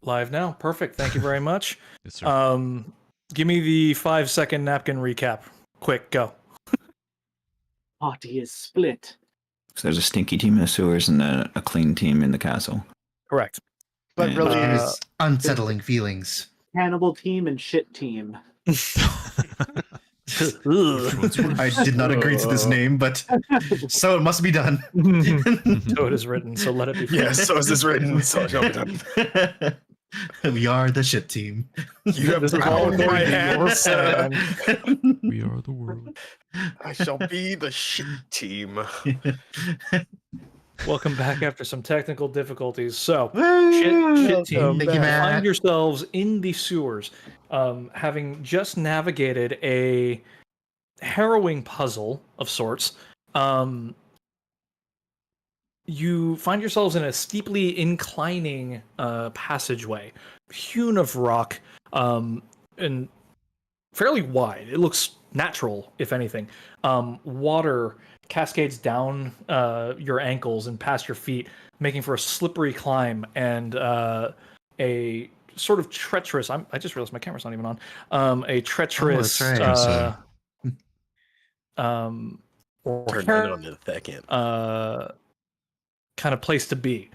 Live now. Perfect. Thank you very much. Yes, sir. Give me the 5-second napkin recap. Quick, go. Party is split. So there's a stinky team in the sewers and a clean team in the castle. Correct. But And- really, There's unsettling feelings. Cannibal team and shit team. I did not agree to this name, but so it must be done. So it is written, so let it be. Yes, so is this written. So it shall be done. We are the shit team. You have This is all power in my according to your hands. plan. We are the world. I shall be the shit team. Welcome back after some technical difficulties. So, Woo! shit team, Thank you, Matt. find yourselves in the sewers, having just navigated a harrowing puzzle of sorts. You find yourselves in a steeply inclining passageway, hewn of rock, and fairly wide. It looks natural, if anything. Water cascades down your ankles and past your feet, making for a slippery climb and a sort of treacherous. I just realized my camera's not even on. A treacherous. Oh, that's right. Or Turn that on in a second. kind of place to be.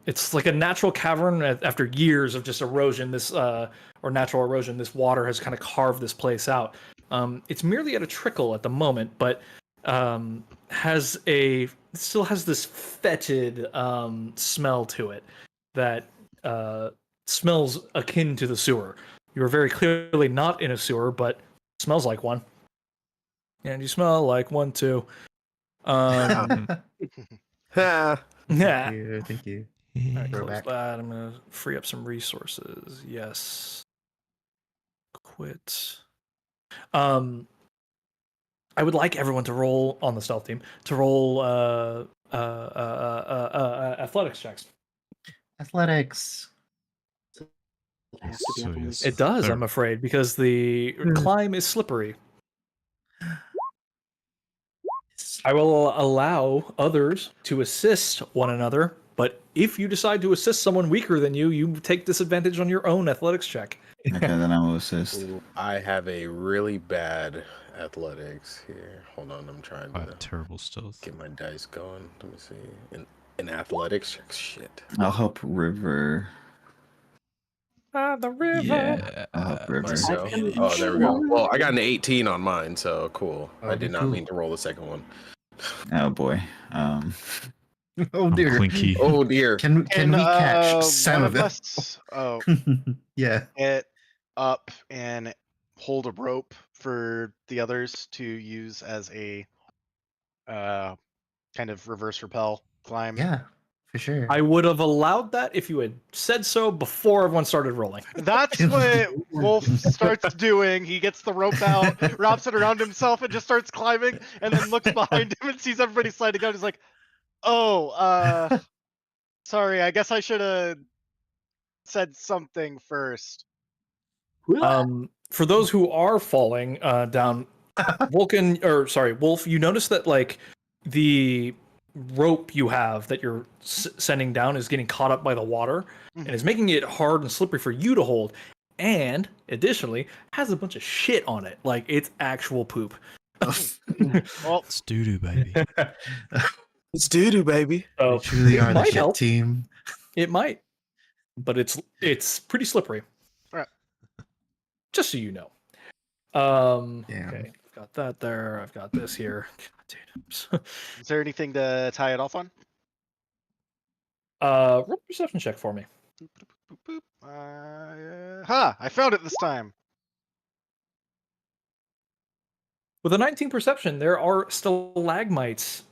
It's like a natural cavern after years of just erosion. This or natural erosion. This water has kind of carved this place out. It's merely at a trickle at the moment, but still has this fetid smell to it that smells akin to the sewer. You are very clearly not in a sewer, but smells like one. And you smell like one too. Ha. Yeah. Thank you. All right, Go close back. that. I'm gonna free up some resources. Yes. Quit. I would like everyone to roll on the stealth team to roll athletics checks. Athletics. It has to be So up on yes. the- It does, Or- I'm afraid, because the climb is slippery. I will allow others to assist one another, but if you decide to assist someone weaker than you, you take disadvantage on your own athletics check. Okay, then I will assist. Ooh, I have a really bad athletics here. Hold on, I'm trying I to have terrible stealth. get my dice going. Let me see. In athletics, shit. I'll help River. The river. Yeah. I'll help River. Myself. can- Oh, there we go. Well, I got an 18 on mine, so cool. I Okay, did not cool. mean to roll the second one. Oh boy. Oh I'm dear. Clinky. Oh dear. Can we catch some one of it? us, Yeah. get up and hold a rope for the others to use as a kind of reverse repel climb? Yeah, for sure. I would have allowed that if you had said so before everyone started rolling. That's what Wolf starts doing. He gets the rope out, wraps it around himself, and just starts climbing, and then looks behind him and sees everybody sliding down. He's like, "Oh, sorry. I guess I should have said something first." For those who are falling down, Wolf, you notice that like the rope you have that you're sending down is getting caught up by the water and is making it hard and slippery for you to hold, and additionally has a bunch of shit on it, like it's actual poop. Well, It's doo-doo, baby. It's doo-doo, baby. So We truly are it the might shit help. team. It might, but it's pretty slippery. Right. Just so you know. Yeah. Okay, I've got that there. I've got this here. God, is there anything to tie it off on? roll a perception check for me. Boop, boop, boop. I found it this time. With a 19 perception, there are stalagmites.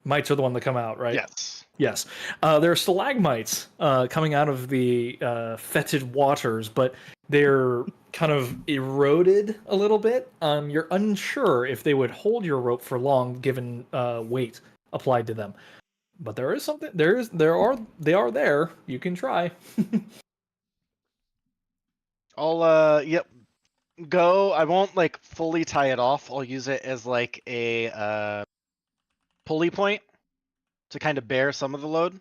Mites are the one that come out, right? Yes. Yes. There are stalagmites coming out of the fetid waters, but they're kind of eroded a little bit. You're unsure if they would hold your rope for long given weight applied to them. But there is something. They are there. You can try. I'll yep. Go. I won't like fully tie it off. I'll use it as like a pulley point to kind of bear some of the load.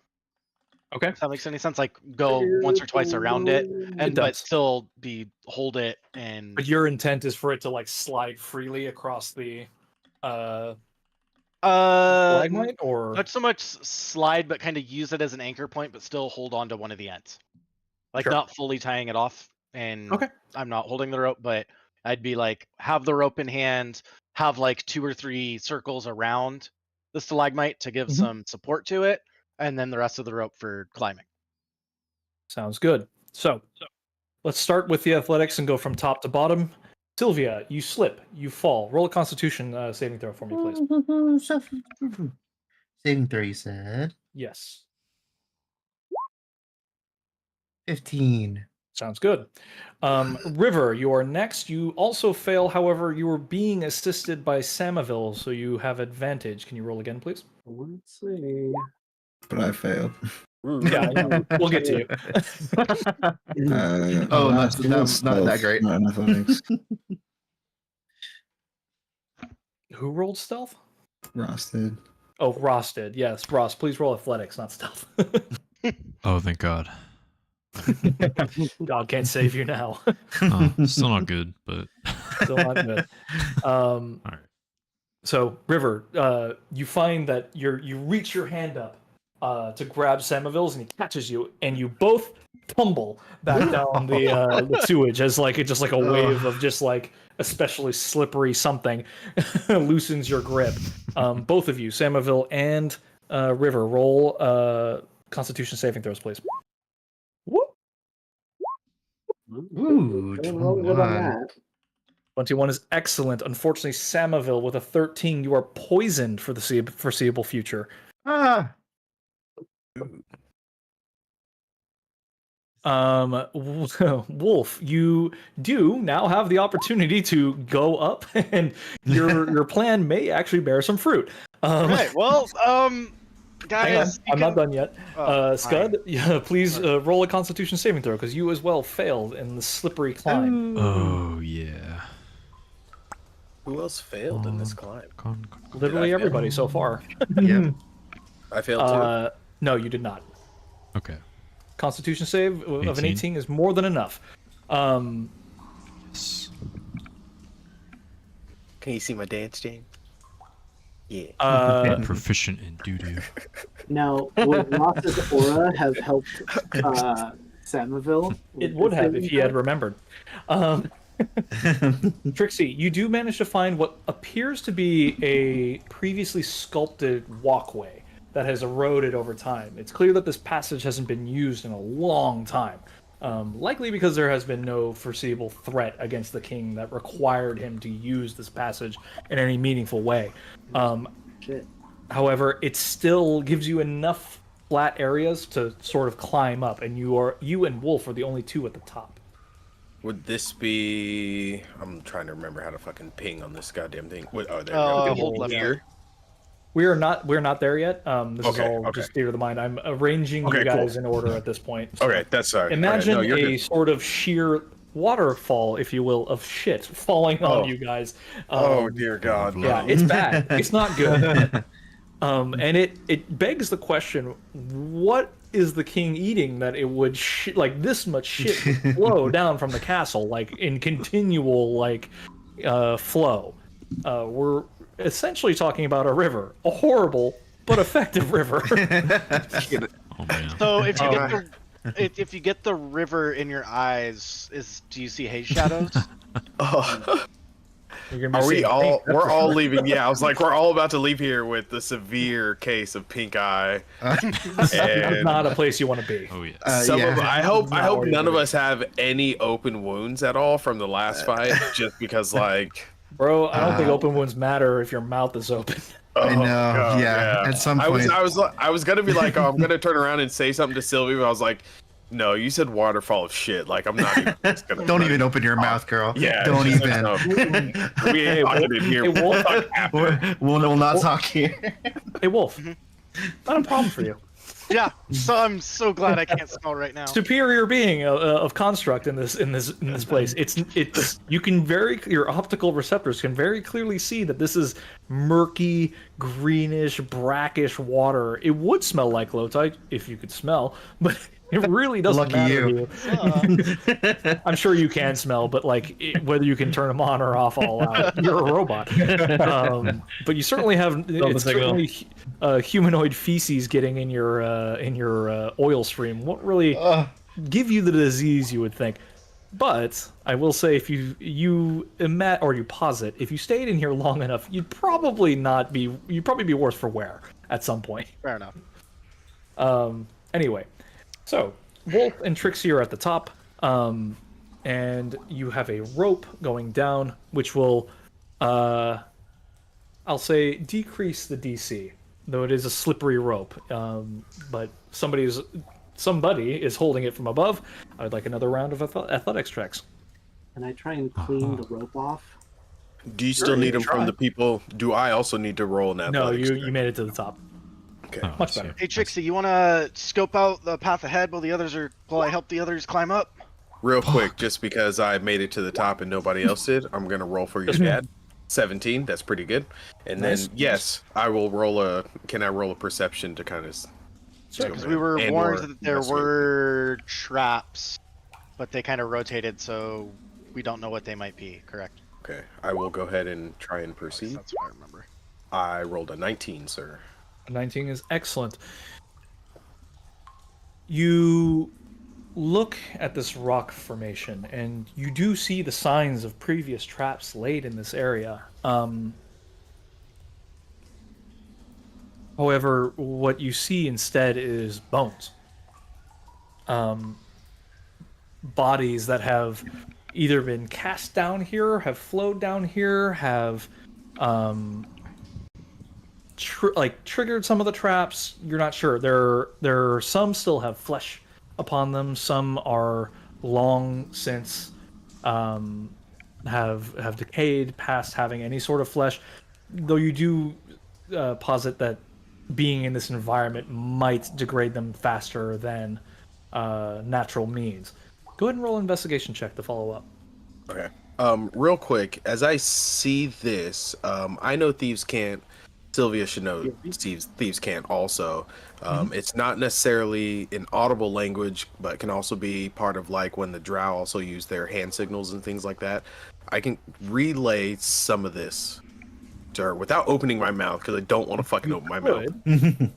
Okay. If that makes any sense, like go once or twice around it, and but does. still hold it and. But your intent is for it to like slide freely across the Uh, stalagmite, or not so much slide, but kind of use it as an anchor point, but still hold on to one of the ends. Like Sure. not fully tying it off, and Okay. I'm not holding the rope, but I'd be like, have the rope in hand, have like 2 or 3 circles around the stalagmite to give Mhm. some support to it, and then the rest of the rope for climbing. sounds good. So let's start with the athletics and go from top to bottom. Sylvia, you slip, you fall. Roll a Constitution saving throw for me, please. Saving throw, you said. Yes, 15. sounds good. River, you are next. You also fail. However, you are being assisted by Samaville, so you have advantage. Can you roll again, please? Let's see. But I failed. Yeah, I know. We'll get to you. Oh, that's not that great. Not in athletics. Who rolled stealth? Ross did. Oh, Ross did. Yes, Ross, please roll athletics, not stealth. Oh, thank God. God can't save you now. Oh, still not good, but Still not good. all right. So, River, you find that you reach your hand up to grab Samaville's, and he catches you, and you both tumble back down the sewage as like just like a wave of just like especially slippery something loosens your grip. Both of you, Samaville and River, roll Constitution saving throws, please. Whoop. Ooh, Doing really good on 21. that. 21 is excellent. Unfortunately, Samaville with a 13, you are poisoned for the foreseeable future. Ah. Wolf, you do now have the opportunity to go up, and your plan may actually bear some fruit. Right. Well, Hang on, guys, I'm not done yet. Oh, Scud, yeah, please roll a Constitution saving throw, because you as well failed in the slippery climb. Oh yeah. Who else failed in this climb? Literally fail? everybody so far. Yeah. I failed too. No, you did not. Okay. Constitution save of an 18. 18 is more than enough. Yes. Can you see my dance, James? Yeah. Proficient in doo-doo. Now, would Ross's aura have helped Samaville? It would have if he had remembered. Trixie, you do manage to find what appears to be a previously sculpted walkway that has eroded over time. It's clear that this passage hasn't been used in a long time, likely because there has been no foreseeable threat against the king that required him to use this passage in any meaningful way. Shit. However, it still gives you enough flat areas to sort of climb up, and you and Wolf are the only two at the top. Would this be? I'm trying to remember how to fucking ping on this goddamn thing. What? Oh, there Oh, we go. hold left. Here. We're not there yet. This is Okay, all okay. just theater of the mind. I'm arranging Okay, you guys cool. in order at this point. So Okay, that's sorry. imagine All right, no, you're a good. sort of sheer waterfall, if you will, of shit falling on you guys. Oh dear God. Yeah, it's bad. It's not good. And it begs the question: what is the king eating that it would like this much shit would flow down from the castle, like in continual flow? We're essentially talking about a river, a horrible but effective river. Oh man. So if you get the river in your eyes, do you see haze shadows? Oh. You're gonna be Are we seeing all? pink, that's We're for all sure. leaving. Yeah, I was like, we're all about to leave here with the severe case of pink eye. And Not a place you want to be. Oh yeah. I hope Not where you none of wanna us have any open wounds at all from the last fight, just because like. Bro, I don't think open wounds matter if your mouth is open. I know. God, yeah. At some point. I was gonna be like, oh, I'm gonna turn around and say something to Sylvie, but I was like, no, you said waterfall of shit. Like I'm not even just gonna. Don't even open your mouth, girl. Yeah. Don't just even. no. We ain't talking in here. Hey, Wolf, We'll not talk here. hey, Wolf. Not a problem for you. Yeah, so I'm so glad I can't smell right now. Superior being of construct in this place. It's you can your optical receptors can very clearly see that this is murky, greenish, brackish water. It would smell like Lotite if you could smell, but it really doesn't Lucky matter you. to you. I'm sure you can smell, but whether you can turn them on or off all out, you're a robot. But you certainly have it's certainly humanoid feces getting in your oil stream won't really give you the disease you would think. But I will say, if you posit, if you stayed in here long enough, you'd probably be worse for wear at some point. Fair enough. Anyway, so Wolf and Trixie are at the top, and you have a rope going down, which will, I'll say, decrease the DC, though it is a slippery rope. But somebody is holding it from above. I would like another round of athletics checks. Can I try and clean the rope off? Do you still need them from the people? Do I also need to roll an No, athletics? you made it to the top. Okay. Oh, Much I see. better. Hey Trixie, you want to scope out the path ahead while I help the others climb up? Real quick, just because I made it to the top and nobody else did, I'm gonna roll for your dad. 17. That's pretty good. And Nice. then yes, I will roll a. Can I roll a perception to kind of? Because we were warned that there were traps, but they kind of rotated, so we don't know what they might be. Correct? Okay, I will go ahead and try and proceed. That's what I remember. I rolled a 19, sir. 19 is excellent. You look at this rock formation, and you do see the signs of previous traps laid in this area. However, what you see instead is bones. Bodies that have either been cast down here, have flowed down here, have triggered some of the traps. You're not sure. There are some still have flesh upon them. Some are long since have decayed past having any sort of flesh. Though you do posit that being in this environment might degrade them faster than natural means. Go ahead and roll an investigation check to follow up. Okay. Real quick, as I see this, I know thieves can't. Sylvia should know thieves can't also. It's not necessarily an audible language, but can also be part of like when the drow also use their hand signals and things like that. I can relay some of this to her without opening my mouth because I don't want to fucking open my mouth.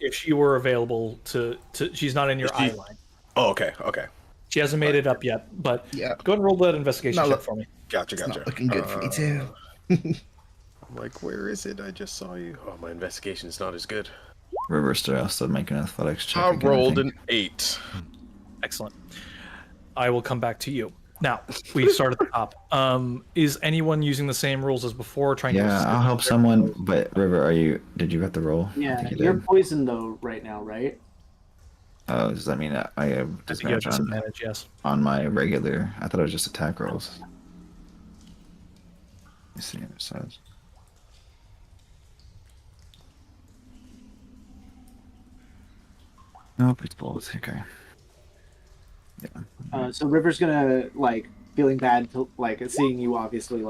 If she were available to she's not in your eye line. Oh, okay. She hasn't made it up yet, but Yeah. go ahead and roll that investigation check for me. Gotcha. Not looking good for you too. I'm like, where is it? I just saw you. Oh, my investigation is not as good. River still make an athletics check. I again, rolled think. an 8. Excellent. I will come back to you. Now, we start at the top. Is anyone using the same rules as before? Trying to Yeah, I'll help someone. But River, did you get the roll? I Yeah, think you you're did. poisoned though right now, right? Oh, does that mean that I have I think you have disadvantage on, disadvantage, yes. on my regular? I thought it was just attack rolls. Let me see what it says. Nope, it's both. Okay. Yeah. So River's gonna feeling bad to seeing you obviously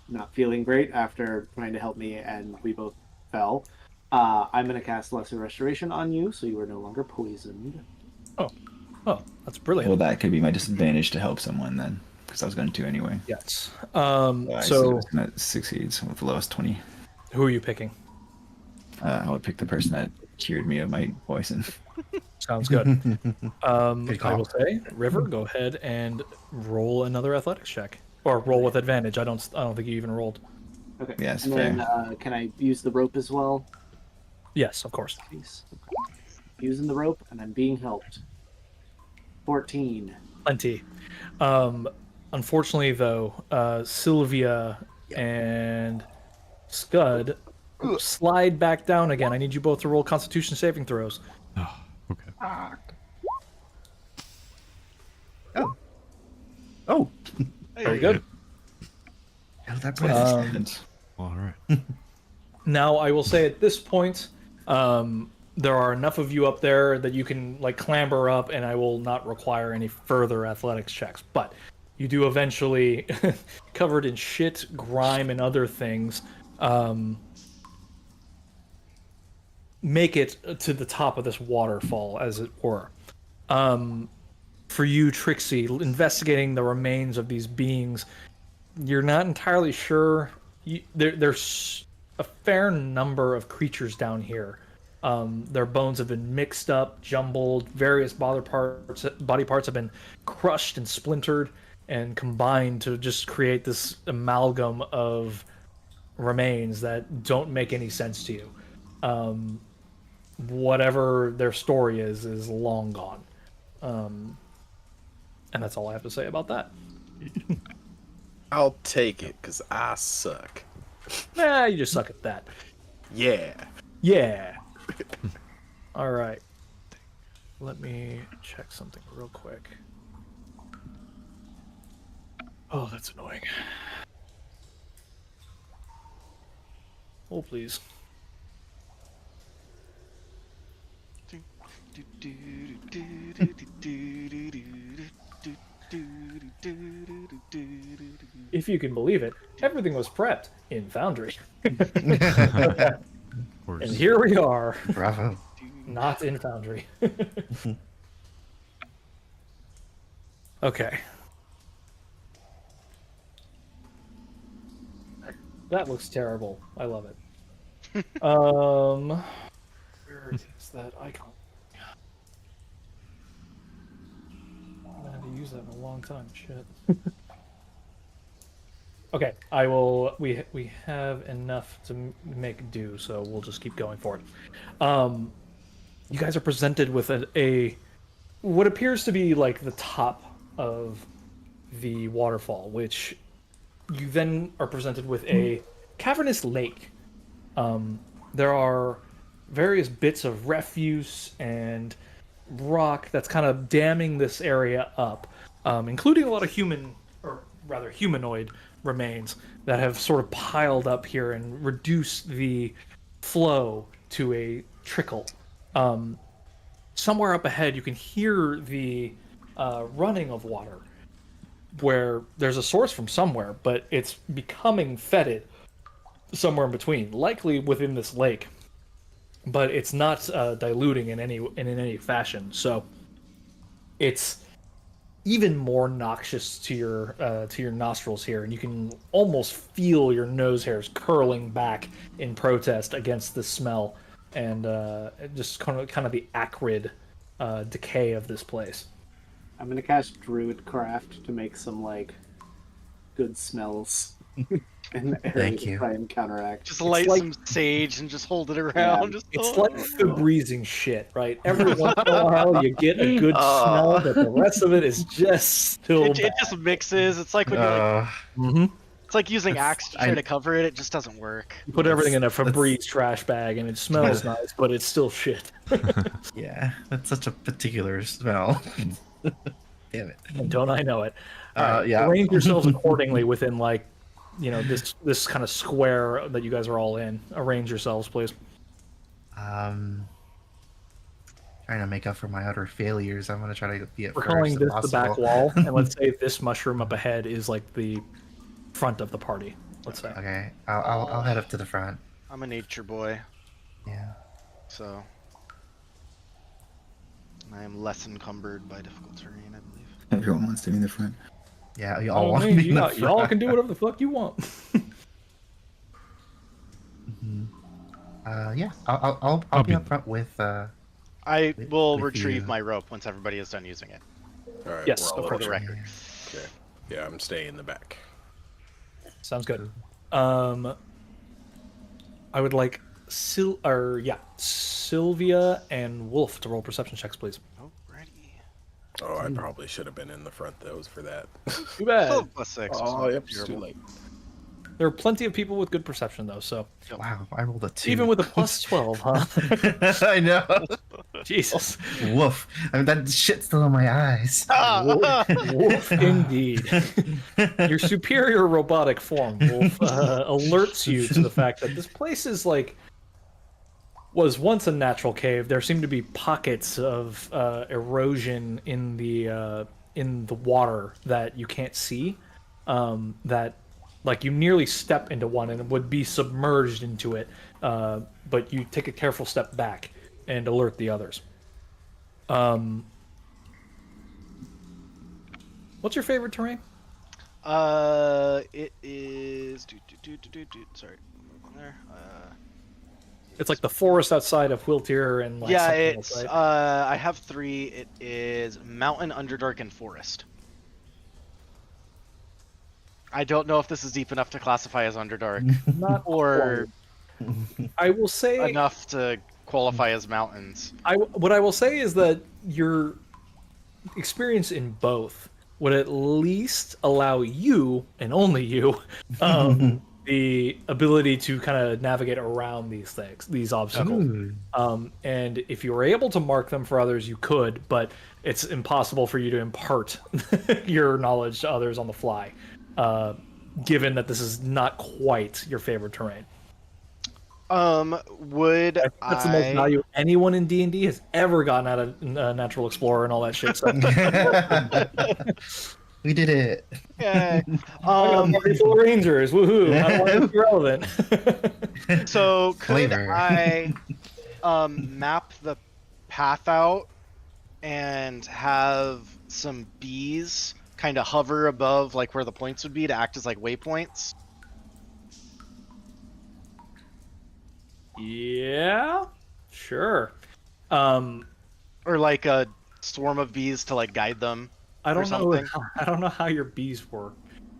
not feeling great after trying to help me and we both fell. I'm gonna cast Lesser Restoration on you, so you are no longer poisoned. Oh, that's brilliant. Well, that could be my disadvantage to help someone then, because I was going to anyway. Yes. I see So, that succeeds with the lowest 20. who are you picking? I would pick the person that cured me of my poison. Sounds good. I call. will say, River, go ahead and roll another athletics check, or roll with advantage. I don't think you even rolled. Okay. Yeah, it's and then can I use the rope as well? Yes, of course. Please. Okay. Using the rope, and I'm being helped. 14. Plenty. Unfortunately, though, Sylvia and Scud slide back down again. I need you both to roll Constitution saving throws. Oh, okay. Oh, Very good. hell, that Wait, breath. it's- Well, all right. Now, I will say at this point, there are enough of you up there that you can like clamber up, and I will not require any further athletics checks. But you do eventually, covered in shit, grime, and other things, make it to the top of this waterfall, as it were. For you, Trixie, investigating the remains of these beings, you're not entirely sure. There's a fair number of creatures down here. Their bones have been mixed up, jumbled. Various body parts have been crushed and splintered and combined to just create this amalgam of remains that don't make any sense to you. Whatever their story is long gone. And that's all I have to say about that. I'll take it, because I suck. Nah, you just suck at that. Yeah. Yeah. All right. Let me check something real quick. Oh, that's annoying. Oh, please. If you can believe it, everything was prepped in Foundry. And here we are. Bravo. Not in Foundry. Okay. That looks terrible. I love it. Where is that icon? I haven't had to use that in a long time. Shit. Okay, I will. We have enough to make do, so we'll just keep going for it. You guys are presented with a what appears to be like the top of the waterfall, which you then are presented with a cavernous lake. There are various bits of refuse and rock that's kind of damming this area up, including a lot of humanoid remains that have sort of piled up here and reduced the flow to a trickle. Somewhere up ahead, you can hear the running of water, where there's a source from somewhere, but it's becoming fetid somewhere in between, likely within this lake. But it's not diluting in any fashion, so it's even more noxious to your nostrils here, and you can almost feel your nose hairs curling back in protest against the smell and just kind of the acrid decay of this place. I'm gonna cast Druidcraft to make some like good smells in the area Thank to you. try and counteract. Just light like- some sage and just hold it around. Just It's like Febrezing shit, right? Every once in a while, you get a good smell, but the rest of it is just still it bad. just mixes. It's like when you're like, Mhm. it's like using That's- Axe to try to cover it. It just doesn't work. You put everything in a Febreze trash bag, and it smells nice, but it's still shit. Yeah, that's such a particular smell. Damn it. And don't I know it? Alright, Yeah. arrange yourselves accordingly within this kind of square that you guys are all in. Arrange yourselves, please. Trying to make up for my utter failures. I'm gonna try to be at We're first calling if this the back possible. wall, and let's say this mushroom up ahead is like the front of the party. Let's say. Okay, I'll head up to the front. I'm a nature boy, Yeah. so I am less encumbered by difficult terrain, I believe. Everyone wants to be in the front. Yeah, you all Oh, want man, to be in the y'all front. can do whatever the fuck you want. Yeah, I'll I'll be be up front with I will with retrieve you. my rope once everybody is done using it, All right. Yes, we're all of for course. the record. Okay. Yeah, I'm staying in the back. Sounds good. I would like Sylvia and Wolf to roll perception checks, please. Alrighty. Oh, I probably should have been in the front though for that. Too bad. Still +6. it's Oh, not yep, it's too terrible. late. There are plenty of people with good perception, though. So Wow, I rolled a 2. even with a plus 12, huh? I know. Jesus. Woof. I mean, that shit's still in my eyes. Wolf, indeed. Your superior robotic form, Wolf, alerts you to the fact that this place is like was once a natural cave, there seem to be pockets of erosion in the water that you can't see. That like you nearly step into one and would be submerged into it, but you take a careful step back and alert the others. What's your favorite terrain? It is. Sorry, on there. It's like the forest outside of Whiltir and like Yeah, something it's. else, right? I have 3. It is Mountain, Underdark, and Forest. I don't know if this is deep enough to classify as Underdark, Not or quite. I will say enough to qualify as mountains. what I will say is that your experience in both would at least allow you and only you the ability to kind of navigate around these things, these obstacles. And if you were able to mark them for others, you could, but it's impossible for you to impart your knowledge to others on the fly, given that this is not quite your favorite terrain. Would I think that's the most value anyone in D&D has ever gotten out of Natural Explorer and all that shit. So. We did it. Yeah. I got a party full of rangers. Woohoo! I want to be relevant. So could Flavor. I map the path out and have some bees kind of hover above like where the points would be to act as like waypoints? Yeah, sure. Or like a swarm of bees to like guide them? I don't know. something? I don't know how your bees work.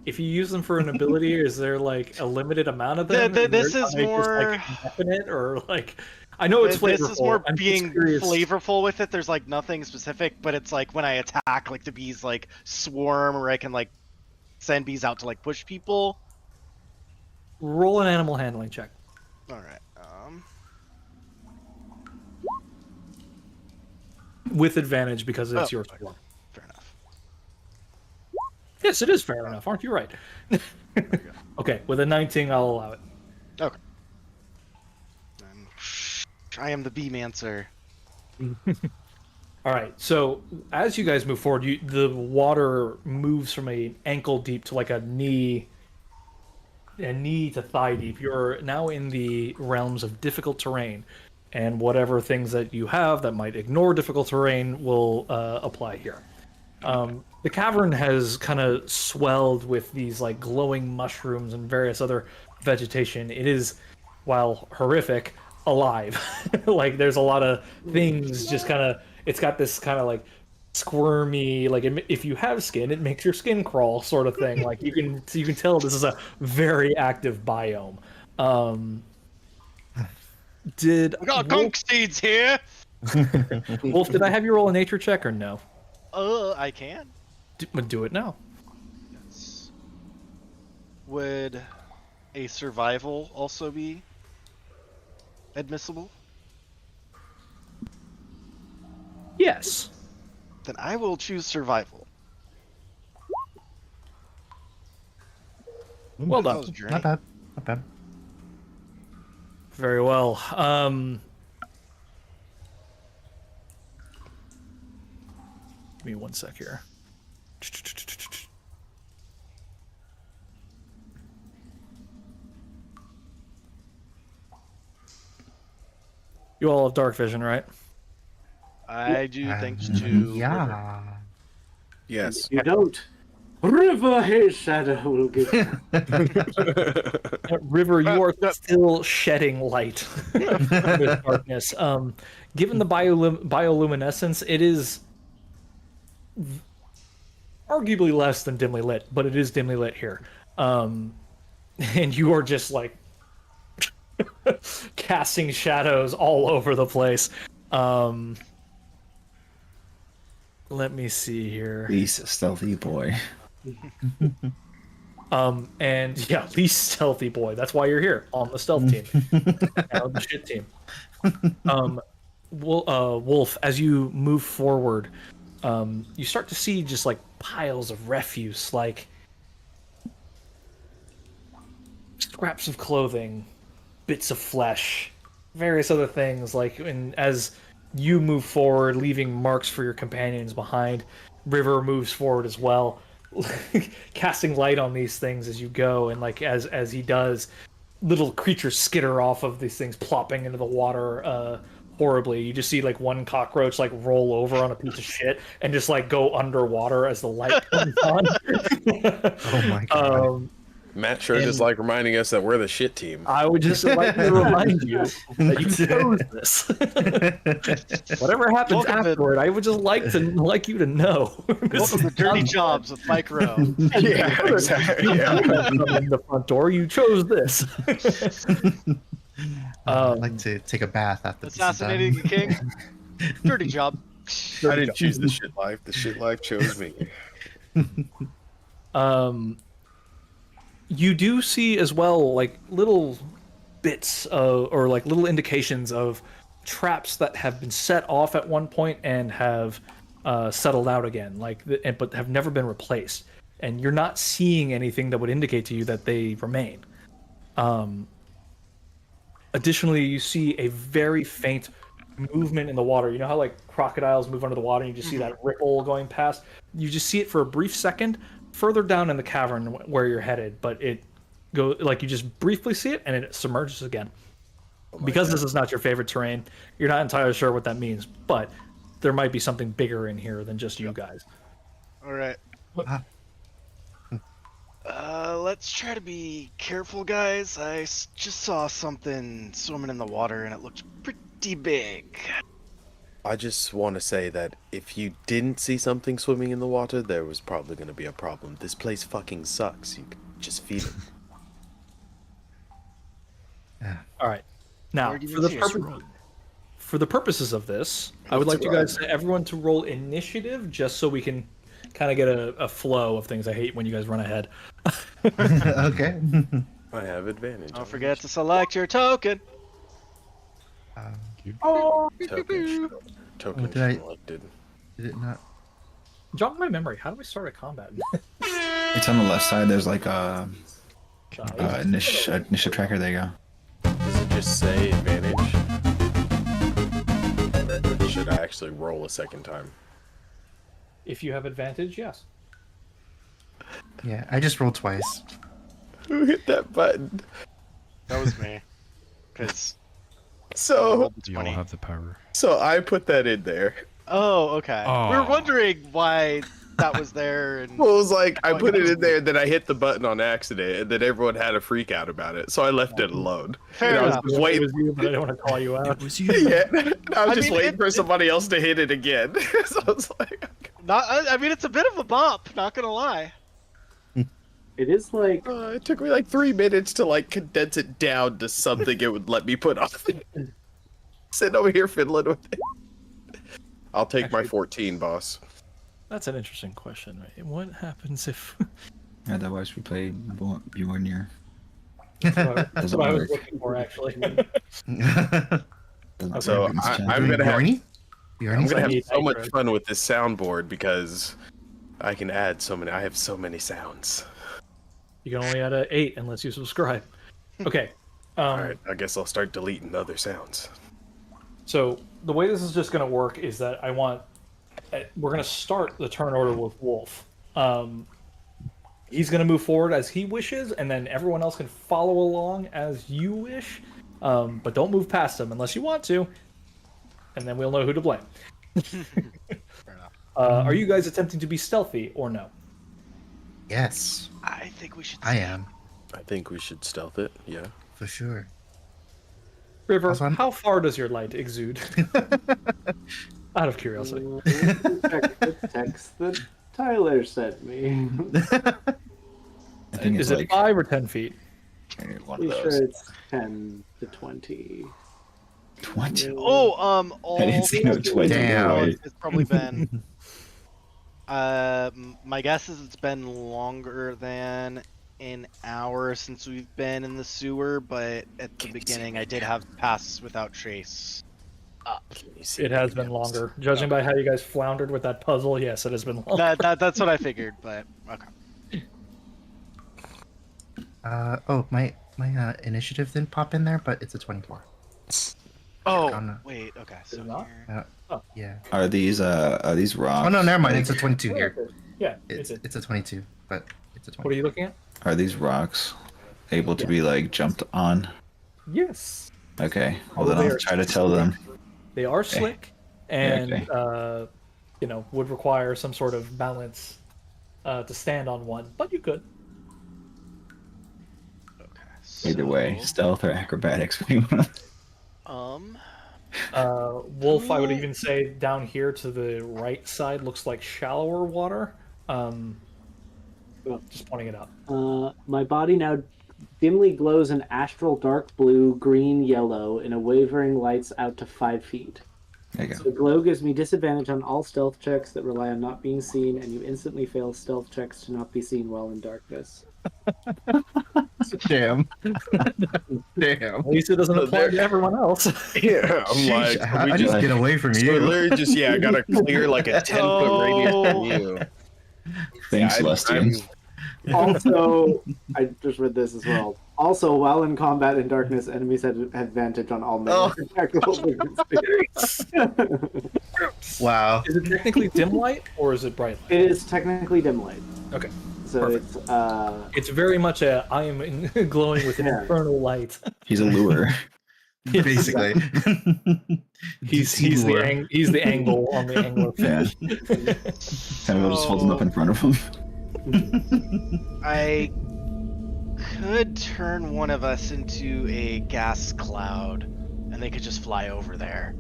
If you use them for an ability, is there like a limited amount of them? This is Are they just, more like, indefinite, or like I know it's flavorful. This is more I'm just being curious. flavorful with it. There's like nothing specific, but it's like when I attack, like the bees like swarm, or I can like send bees out to like push people. Roll an animal handling check All right. with advantage because it's Oh, your okay. swarm. Fair enough. Yes, it is fair enough. Aren't you right? Okay, with a 19, I'll allow it. Okay. Then I am the bee mancer. All right. So as you guys move forward, the water moves from an ankle deep to like a knee to thigh deep. You're now in the realms of difficult terrain, and whatever things that you have that might ignore difficult terrain will apply here. The cavern has kind of swelled with these like glowing mushrooms and various other vegetation. It is, while horrific, alive. Like there's a lot of things just kind of. It's got this kind of like squirmy, like if you have skin, it makes your skin crawl sort of thing. Like you can tell this is a very active biome. Did We got gunk seeds here. Wolf? Did I have you roll a nature check or no? I can. Do it now. Yes. Would a survival also be admissible? Yes. Then I will choose survival. Well That done. was a journey. Not bad. Not bad. Very well. Give me 1 sec here. You all have dark vision, right? I do thanks to Yeah. Yes. If you don't, River his shadow will give you. River, you are still shedding light with darkness. Given the bioluminescence, it is arguably less than dimly lit, but it is dimly lit here. And you are just like casting shadows all over the place. Let me see here. He's a stealthy boy. And yeah, least stealthy boy. That's why you're here on the stealth team. Now the shit team. Wolf, as you move forward, you start to see just like piles of refuse, like scraps of clothing, bits of flesh, various other things. Like, as you move forward, leaving marks for your companions behind, River moves forward as well, casting light on these things as you go. And like as he does, little creatures skitter off of these things, plopping into the water horribly. You just see like one cockroach like roll over on a piece of shit and just like go underwater as the light comes on. Oh my god. Matt sure just And- like reminding us that we're the shit team. I would just like to remind you that you chose this. Whatever happens Welcome to- afterward, I would just like you to know. Welcome to Dirty Jobs with Mike Rowe. Yeah, exactly. Yeah. In the front door, you chose this. I'd like to take a bath after this is Assassinating done. a king. Dirty job. I didn't choose the shit life. The shit life chose me. You do see as well like little bits or like little indications of traps that have been set off at one point and have settled out again, but have never been replaced. And you're not seeing anything that would indicate to you that they remain. Additionally, you see a very faint movement in the water. You know how like crocodiles move under the water and you just see that ripple going past? You just see it for a brief second further down in the cavern where you're headed, but it go like you just briefly see it and it submerges again. Because this is not your favorite terrain, you're not entirely sure what that means, but there might be something bigger in here than just you guys. All right. Let's try to be careful, guys. I just saw something swimming in the water, and it looked pretty big. I just want to say that if you didn't see something swimming in the water, there was probably going to be a problem. This place fucking sucks. You can just feel it. All right. Now, Where do you for the see it? for the purposes of everyone I would like you guys, everyone, to roll initiative, just so we can kind of get a flow of things. I hate when you guys run ahead. Okay. I have advantage. Don't forget to select your token. Token Oh, did I- selected. Did it not? Jog my memory. How do we start a combat? It's on the left side. There's like a initiative tracker. There you go. Does it just say advantage? Or should I actually roll a second time? If you have advantage, yes. Yeah, I just rolled twice. Who hit that button? That was me. Because So, You all have the power. I put that in there. oh, okay. We were Oh. wondering why that was there, and Well, it was like I put it in there, then I hit the button on accident, and then everyone had a freak out about it. So I left it alone. fair And I was enough. just It waiting. was you, but I don't want to call you out. It was you. Yeah, and I was I just mean, waiting for somebody else to hit it again. So I was like, Not. I mean, it's a bit of a bump. Not gonna lie. It is like it took me like 3 minutes to like condense it down to something it would let me put on. Sitting over here fiddling with it. I'll take my Actually- 14, boss. That's an interesting question, right? What happens if... Otherwise, we play Bjornir. That's what Doesn't I was work. looking for, actually. Doesn't So work in this I'm channel. gonna have- Bjorny? I'm Bjorny? gonna have need so much nitro. fun with this soundboard because I can add so many. I have so many sounds. You can only add a 8 unless you subscribe. Okay. All right, I guess I'll start deleting other sounds. So the way this is just going to work is that we're going to start the turn order with Wolf. He's going to move forward as he wishes, and then everyone else can follow along as you wish. But don't move past him unless you want to, and then we'll know who to blame. Fair enough. Are you guys attempting to be stealthy or no? Yes, I think we should. I am. I think we should stealth it. Yeah. For sure. River, Also, I'm- how far does your light exude? Out of curiosity. check the text that Tyler sent me. I think Is it's it like 5 or 10 feet? one of Pretty sure those. it's 10 to 20. 20. Oh, all. I didn't see no 20. Damn. no way. It's probably been. My guess is it's been longer than an hour since we've been in the sewer, but at the beginning I did have pass without trace. Can you see It has the been nails? longer. Judging by how you guys floundered with that puzzle, yes, it has been longer. That's what I figured, but okay. Oh, my initiative didn't pop in there, but it's a 24. Oh, no. wait. Okay. Is So it not? here- Yeah. Are these rocks? Oh no, never mind. like- It's a 22 here. Yeah, It's it's a 22, but it's a 20. What are you looking at? Are these rocks able to Yeah. be like jumped on? Yes. Okay. Well, Oh, then they I'll are try to tell them. They are slick, and okay. would require some sort of balance to stand on one, but you could. Okay. Either way, so, stealth or acrobatics. Wolf, I would Cool. even say down here to the right side looks like shallower water. Just pointing it out. My body now dimly glows an astral dark blue, green, yellow in a wavering lights out to 5 feet. There you go. The glow gives me disadvantage on all stealth checks that rely on not being seen, and you instantly fail stealth checks to not be seen while in darkness. Damn. Damn. At least it doesn't So apply there- to everyone else. Yeah, I'm Sheesh, like, how we I just just, get away from so you. literally just I gotta clear like a 10-foot radius from you. Thanks, Yeah, Celestians. Also, I just read this as well. Also, while in combat in darkness, enemies have advantage on all Oh. attack rolls against it. Wow. Is it technically dim light or is it bright light? It is technically dim light. Okay. So Perfect. it's It's very much a I am glowing with an Yeah. infernal light. He's a lure. Basically. He's Lure. he's the angle on the angler Yeah. fish. Samuel just holds him up in front of him. I could turn one of us into a gas cloud, and they could just fly over there.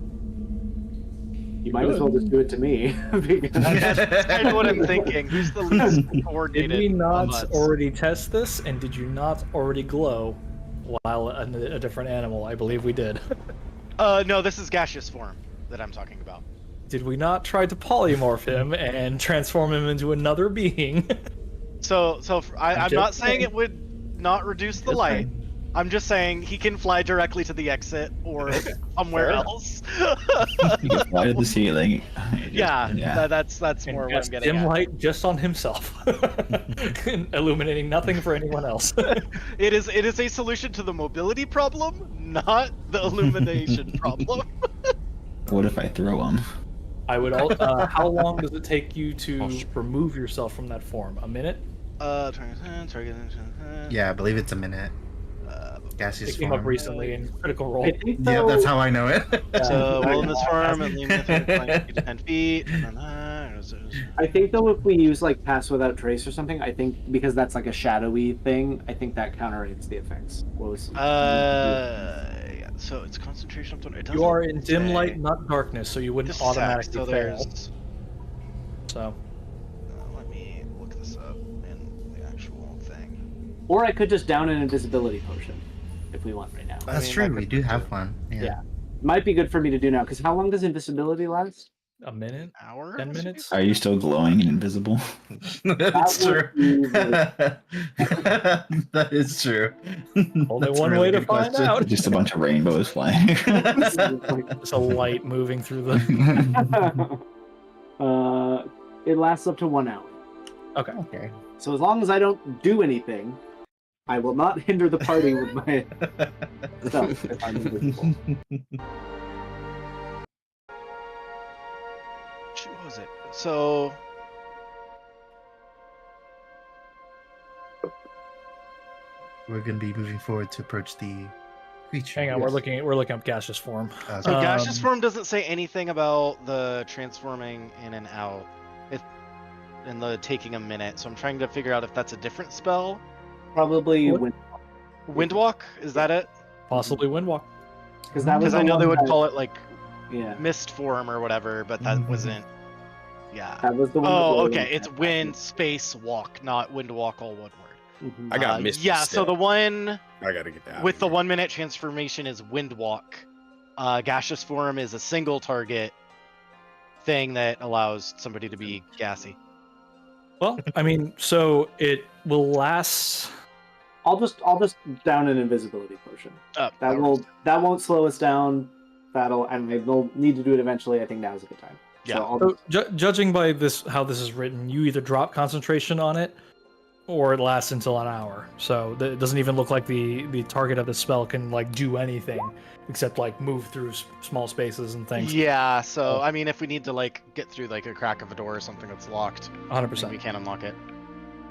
you might as well just do it to me. Because That's kind of what I'm thinking. Who's the least coordinated? Did we not of us? already test this? And did you not already glow while a different animal? I believe we did. No, this is gaseous form that I'm talking about. Did we not try to polymorph him and transform him into another being? I'm just not saying saying. it would not reduce the Just light. I'm just saying he can fly directly to the exit or somewhere Fair enough. else. You can fly to the ceiling. yeah, that's And more what cast I'm getting dim at. light just on himself, illuminating nothing for anyone else. It is a solution to the mobility problem, not the illumination problem. What if I throw him? I would. How long does it take you to remove yourself from that form? A minute? Target. Yeah, I believe it's a minute. Gaseous It came up form. recently in Critical Role. I think Yeah, though, that's how I know it. So, well, in this form, and leave it 10 feet. I think though, if we use like pass without trace or something, I think because that's like a shadowy thing, I think that counteracts the effects. What was? Yeah, so it's concentration of it doesn't You are in dim say. light, not darkness, so you wouldn't Just a sec, automatically so fail. there's. So Let me look this up in the actual thing. Or I could just down an invisibility potion, if we want right now. I That's mean, true. that We could do be have good. one. Yeah. Yeah. Might be good for me to do now, because how long does invisibility last? a minute, Hour? 10 minutes. Are you still glowing and invisible? That's That true. would be That is true. Only That's a one really way to good find question. out. Just a bunch of rainbows flying. Just a light moving through the. It lasts up to 1 hour. Okay. Okay. So as long as I don't do anything, I will not hinder the party with my stuff if I'm invisible. Shoot, what was it? So. We're going to be moving forward to approach the creature. Hang on, we're looking up gaseous form. So gaseous Um, form doesn't say anything about the transforming in and out. And the taking a minute. So I'm trying to figure out if that's a different spell. Probably What? Windwalk? Is that it? Possibly windwalk. because that was Because I the know they one would that- call it like Yeah, mist form or whatever, but that Mhm. wasn't. Yeah. that was the one. Oh, that okay. It's wind, space, walk, not wind walk, all one word. Mhm. I got missed. Yeah, so the one I gotta get that. with the 1 minute transformation is wind walk. Gaseous form is a single target thing that allows somebody to be gassy. Well, I mean, so it will last. I'll just down an invisibility potion. That works. won't slow us down. They'll need to do it eventually. I think now's a good time. Yeah. So I'll So, judging by this, how this is written, you either drop concentration on it, or it lasts until an hour. So it doesn't even look like the target of the spell can like do anything except like move through small spaces and things. Yeah, so I mean, if we need to like get through like a crack of a door or something that's locked, then we 100%. can unlock it.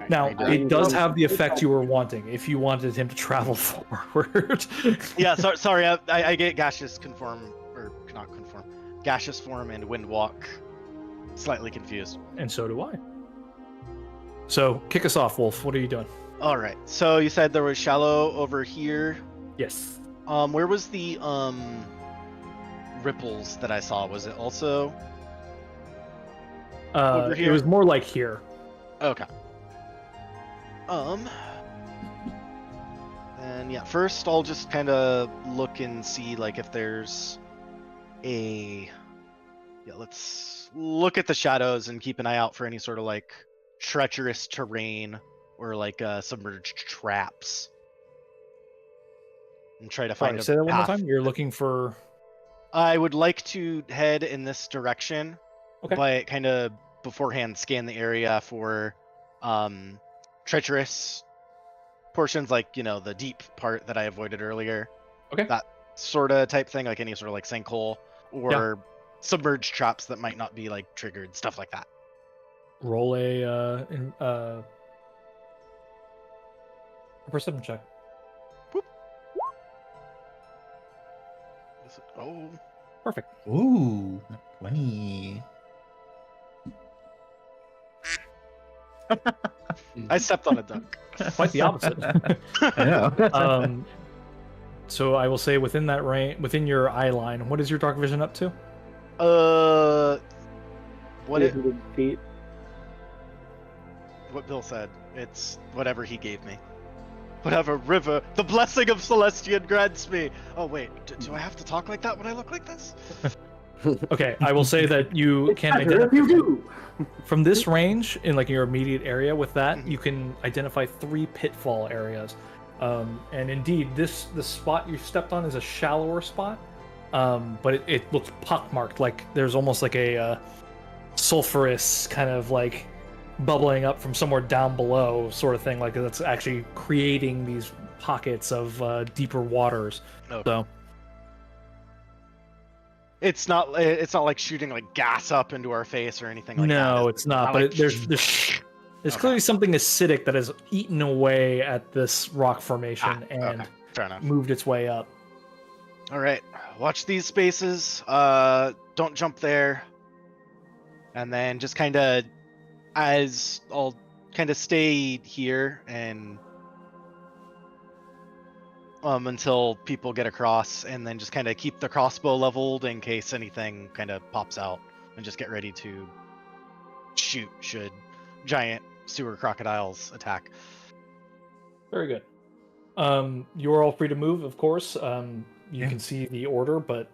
Now I it does have the effect you were wanting. If you wanted him to travel forward. Yeah, sorry, I get gaseous conform or not conform, gaseous form and wind walk. Slightly confused. And so do I. So kick us off, Wolf. What are you doing? All right. So you said there was shallow over here. Yes. Where was the ripples that I saw? Was it also over It here? was more like here. Okay. And yeah, first I'll just kind of look and see like if there's a let's look at the shadows and keep an eye out for any sort of like treacherous terrain or like submerged traps. And try to find Sorry, a say that one more path. time. You're looking for. I would like to head in this direction, Okay. but kind of beforehand scan the area for treacherous portions, like the deep part that I avoided earlier. Okay. That sort of type thing, like any sort of like sinkhole or submerged traps that might not be like triggered, stuff like that. Roll a perception check. Oh, Perfect. Ooh, 20. I stepped on a duck. Quite the opposite. Yeah. So I will say within that range, within your eye line, what is your dark vision up to? What 800 feet. what Bill said. It's whatever he gave me. Whatever river the blessing of Celestian grants me. Oh wait, do I have to talk like that when I look like this? Okay, I will say that you can Better if you identify do. from this range in like your immediate area. With that, you can identify 3 pitfall areas. And indeed, the spot you stepped on is a shallower spot, but it looks pockmarked, like there's almost like a sulfurous kind of like bubbling up from somewhere down below sort of thing, like that's actually creating these pockets of deeper waters. Okay. So It's not like shooting like gas up into our face or anything like that. no, is it's it? not. But there's Okay. clearly something acidic that has eaten away at this rock formation and okay. Fair enough. moved its way up. All right, watch these spaces. Don't jump there. And then just kind of, as I'll kind of stay here and until people get across, and then just kind of keep the crossbow leveled in case anything kind of pops out, and just get ready to shoot should giant sewer crocodiles attack. Very good. You're all free to move, of course. You Yeah. can see the order, but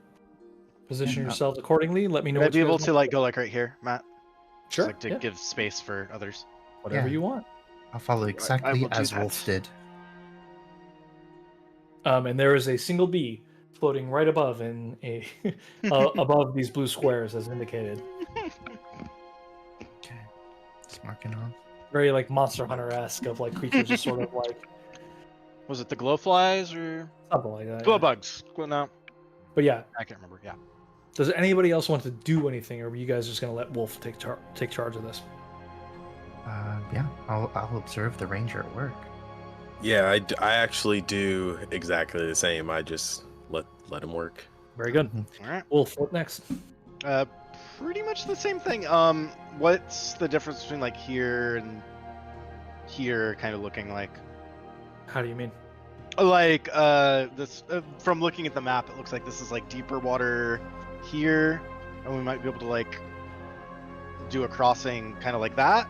position Yeah. yourselves accordingly. Let me know. Would I what be you able guys to want. like go like right here, Matt? Sure. Just, like to yeah. give space for others. Whatever Yeah. you want. I'll follow I exactly will do as that. Wolf did. And there is a single bee floating right above in a above these blue squares, as indicated. Okay. Just marking off. Very like Monster Hunter-esque of like creatures just sort of like Was it the glowflies or something like that. glow yeah. bugs? No, But yeah, I can't remember. Yeah. does anybody else want to do anything, or are you guys just gonna let Wolf take charge of this? Yeah, I'll observe the ranger at work. Yeah, I actually do exactly the same. I just let him work. Very good. All right. Wolf, what next? Pretty much the same thing. What's the difference between like here and here kind of looking like? How do you mean? Like this from looking at the map, it looks like this is like deeper water here, and we might be able to like do a crossing kind of like that.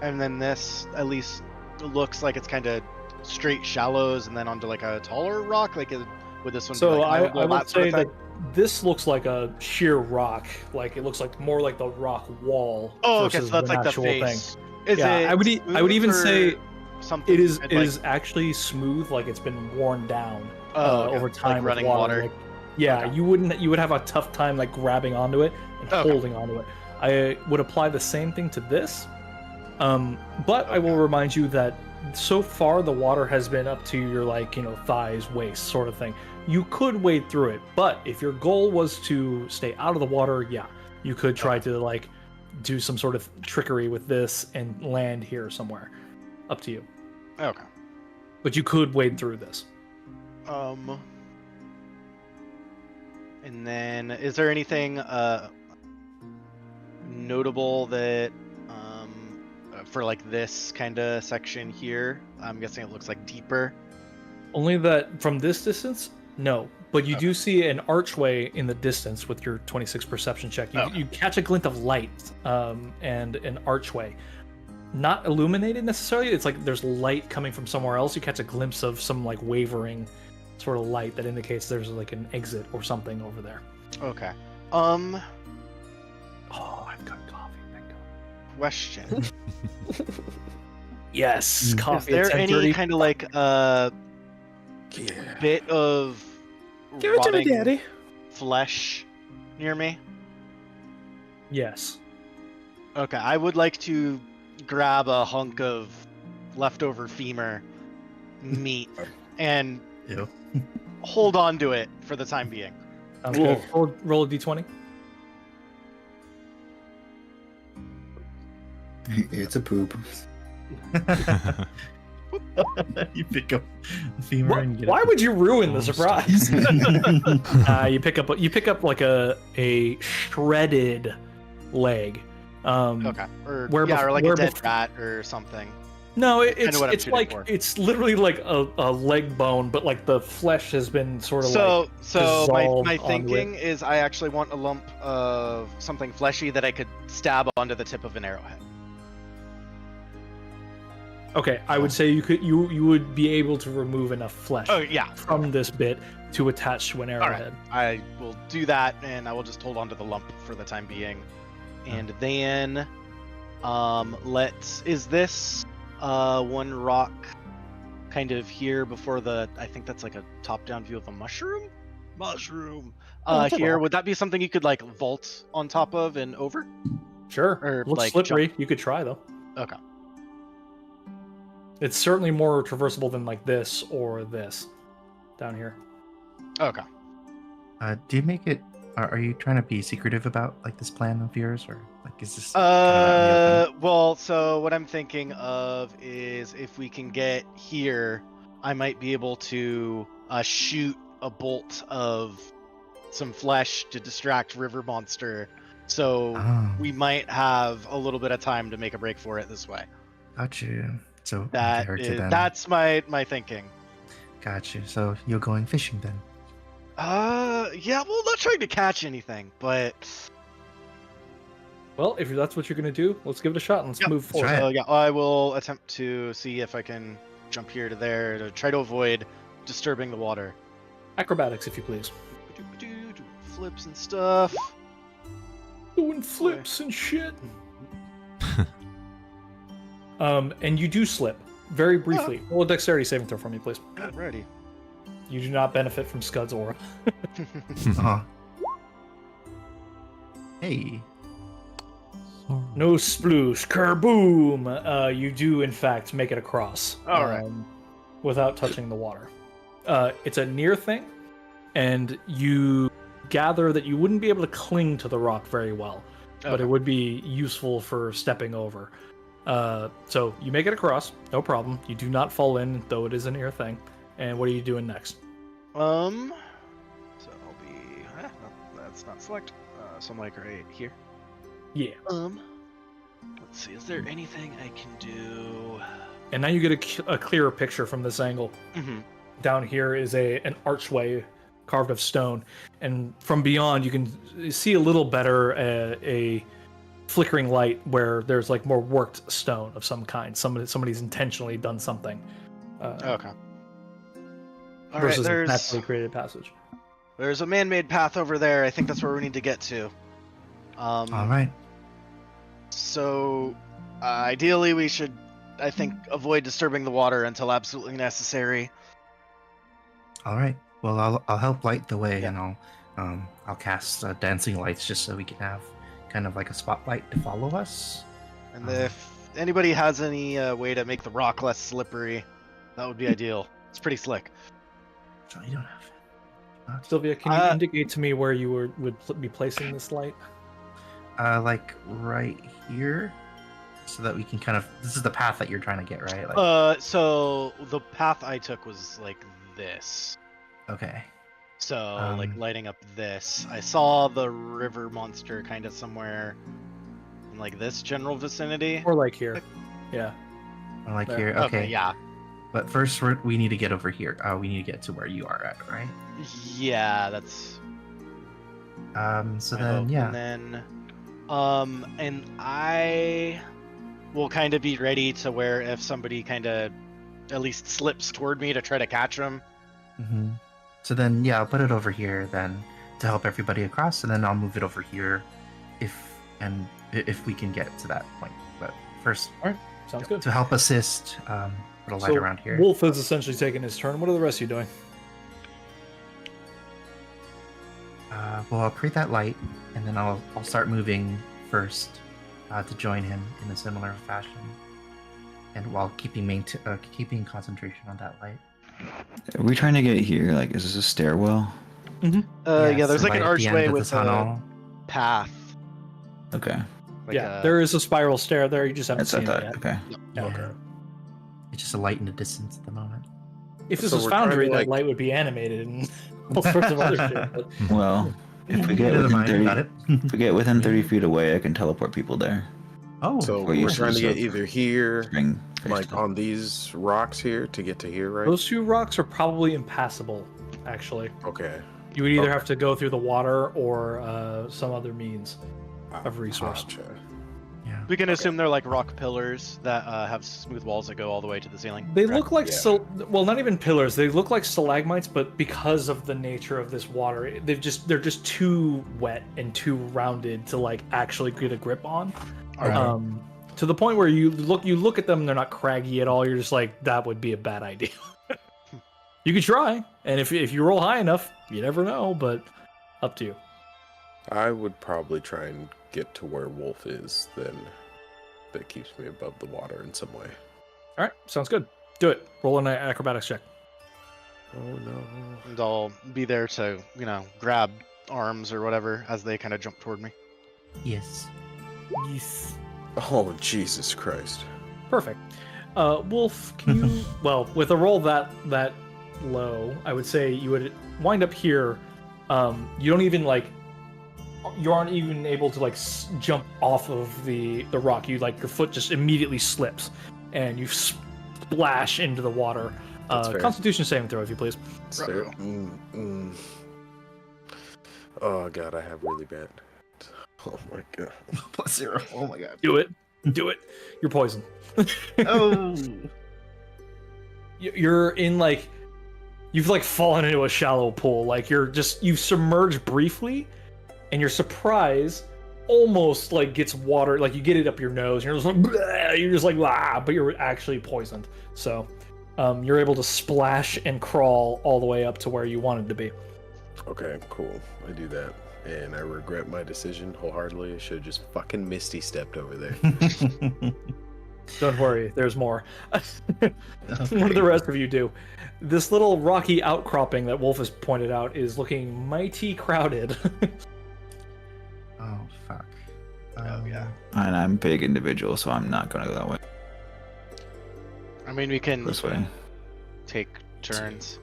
And then this at least looks like it's kind of straight shallows and then onto like a taller rock, like would this one So be like I climbable, would that sort say of that thing? this looks like a sheer rock. Like it looks like more like the rock wall. Oh, okay, so versus that's an like the actual face. thing. Is Yeah, it I would smooth even or say something. It is like, actually smooth, like it's been worn down okay, over like time with running water. Like, yeah, Okay. you would have a tough time like grabbing onto it and Okay. holding onto it. I would apply the same thing to this. But I will remind you that so far the water has been up to your thighs, waist sort of thing. You could wade through it, but if your goal was to stay out of the water, yeah, you could try to do some sort of trickery with this and land here somewhere. Up to you. Okay. But you could wade through this. And then, is there anything notable that for this kind of section here? I'm guessing it looks like deeper. Only that from this distance, no. But you do see an archway in the distance with your 26 perception check. You catch a glint of light and an archway. Not illuminated necessarily. It's like there's light coming from somewhere else. You catch a glimpse of some wavering sort of light that indicates there's an exit or something over there. Okay. Oh, I've got coffee. Thank God. Question. Yes, coffee. Is there any kind of bit of Give it to me, rotting Daddy. flesh near me? Yes. Okay, I would like to grab a hunk of leftover femur meat and Ew. hold on to it for the time being. Sounds good. Roll a d20. It's a poop. You pick up the femur and get Why it. would you ruin the Oh, surprise? You pick up a shredded leg. Okay. Or where or like where a dead bef- rat or something. No, Kinda what I'm shooting for. it's literally like a leg bone, but the flesh has been sort of So my dissolved onto thinking is I actually want a lump of something fleshy that I could stab onto the tip of an arrowhead. Okay, I would say you would be able to remove enough flesh Oh yeah. from this bit to attach to an arrowhead. I will do that, and I will just hold on to the lump for the time being. And then, is this one rock kind of here before I think that's like a top-down view of a mushroom? Mushroom! it's a Here, rock. would that be something you could vault on top of and over? Sure. Or, Looks slippery. You could try though. Okay. It's certainly more traversable than this or this down here. Okay. Do you make it? Are you trying to be secretive about this plan of yours, or is this? kind of out in the open? Well, so what I'm thinking of is if we can get here, I might be able to shoot a bolt of some flesh to distract River Monster. So Oh, we might have a little bit of time to make a break for it this way. got you. So That's my thinking. Got you. So you're going fishing then? Yeah, well, not trying to catch anything, but Well, if that's what you're gonna do, let's give it a shot and let's move let's try forward. it. yeah, I will attempt to see if I can jump here to there to try to avoid disturbing the water. Acrobatics, if you please. Flips and stuff. Doing flips and shit. And you do slip very briefly. Roll a dexterity saving throw for me, please. Alrighty. You do not benefit from Scud's aura. Uh-huh. Hey. No sploosh, kerboom! You do, in fact, make it across. All right. Without touching the water. It's a near thing, and you gather that you wouldn't be able to cling to the rock very well, but Okay. it would be useful for stepping over. So you make it across, no problem. You do not fall in, though it is a near thing. And what are you doing next? So I'll be. No, that's not select. So I'm right here. Yeah. Let's see. Is there anything I can do? And now you get a clearer picture from this angle. Mm-hmm. Down here is an archway carved of stone, and from beyond you can see a little better a flickering light where there's more worked stone of some kind. Somebody's intentionally done something. Okay. All right. Versus a There's naturally created passage. a man-made path over there. I think that's where we need to get to. All right. So, ideally, we should, I think, avoid disturbing the water until absolutely necessary. All right. Well, I'll help light the way, and I'll cast dancing lights just so we can have kind of like a spotlight to follow us. And anybody has any way to make the rock less slippery, that would be ideal. It's pretty slick. So you don't have it. Sylvia, can you indicate to me where you would be placing this light? Like right here, so that we can kind of. This is the path that you're trying to get, right? Like, so the path I took was like this. okay. So like lighting up this. I saw the river monster kind of somewhere in like this general vicinity. Or like here. Yeah. Or like There. here. Okay. Yeah. But first, we need to get over here. We need to get to where you are at, right? Yeah, that's. So my then, hope. yeah. And then, and I will kind of be ready to where if somebody kind of at least slips toward me to try to catch them. Mm-hmm. So then, yeah, I'll put it over here then to help everybody across, and then I'll move it over here if we can get to that point. But first, All right. Sounds good. to help assist, put a light So around here. Wolf is essentially taking his turn. What are the rest of you doing? Well, I'll create that light, and then I'll start moving first to join him in a similar fashion, and while keeping keeping concentration on that light. Are we trying to get here? Like, is this a stairwell? Yeah, there's so like an right at the end archway of the with tunnel. a path. Okay. Like Yeah, there is a spiral stair there. You just haven't That's what seen I it thought. yet. Okay. Yeah. Okay. It's just a light in the distance at the moment. If this So was we're trying Foundry, to, that like- light would be animated and all sorts of other shit. But Well, if we get Never within mind 30, about it. if we get within 30 feet away, I can teleport people there. Oh, So of we're course. trying to get So- either here, Spring. like on these rocks here, to get to here, right? those two rocks are probably impassable, actually. Okay. You would either Okay. have to go through the water or some other means of resource. Gotcha. Yeah. We can assume they're like rock pillars that have smooth walls that go all the way to the ceiling. They correct? look like Yeah. well, not even pillars. They look like stalagmites, but because of the nature of this water, they're just too wet and too rounded to like actually get a grip on. Alright. To the point where you look at them, they're not craggy at all. You're just like, that would be a bad idea. You could try, and if you roll high enough, you never know. But up to you. I would probably try and get to where Wolf is, then that keeps me above the water in some way. All right, sounds good. Do it. Roll an acrobatics check. Oh no. And I'll be there to, grab arms or whatever as they kind of jump toward me. Yes. Yes. Oh Jesus Christ. Perfect. Wolf, can you? Well, with a roll that low, I would say you would wind up here. You don't even you aren't even able to jump off of the rock. You your foot just immediately slips, and you splash into the water. That's fair. Constitution saving throw, if you please. So, oh god, I have really bad. Oh my god. +0. Oh my god. Do it. Do it. You're poisoned. Oh. You're in you've fallen into a shallow pool. You've submerged briefly, and your surprise almost gets water. You get it up your nose. And you're just ah, but you're actually poisoned. So, you're able to splash and crawl all the way up to where you wanted to be. Okay, cool. I do that. And I regret my decision wholeheartedly. I should have just fucking Misty stepped over there. Don't worry, there's more. What do the rest of you do? This little rocky outcropping that Wolf has pointed out is looking mighty crowded. Oh fuck. Oh, yeah. And I'm a big individual, so I'm not going to go that way. I mean, we can This way. take turns.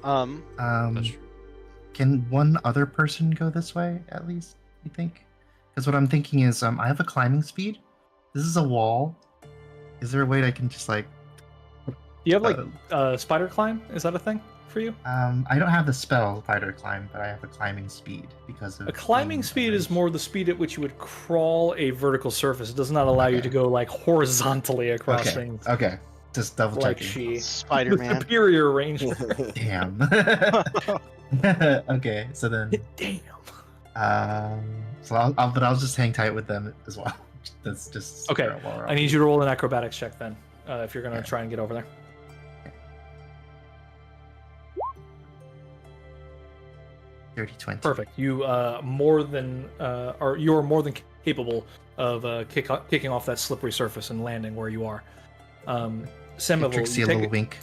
Can one other person go this way at least? You think? Because what I'm thinking is, I have a climbing speed. This is a wall. Is there a way that I can just You have spider climb? Is that a thing for you? I don't have the spell fighter climb, but I have a climbing speed because of A climbing being speed is range. more the speed at which you would crawl a vertical surface. It does not allow you to go horizontally across Okay. things Okay. Just double like checking. she. Spider-Man. Superior range. Damn. Okay, so then Damn. but I'll just hang tight with them as well. That's just Okay, while we're I need you to roll an acrobatics check then, if you're gonna Okay. try and get over there. Dirty 20. Perfect. You you're more than capable of kicking off that slippery surface and landing where you are. Give Semivil, Trixie you a take little wink.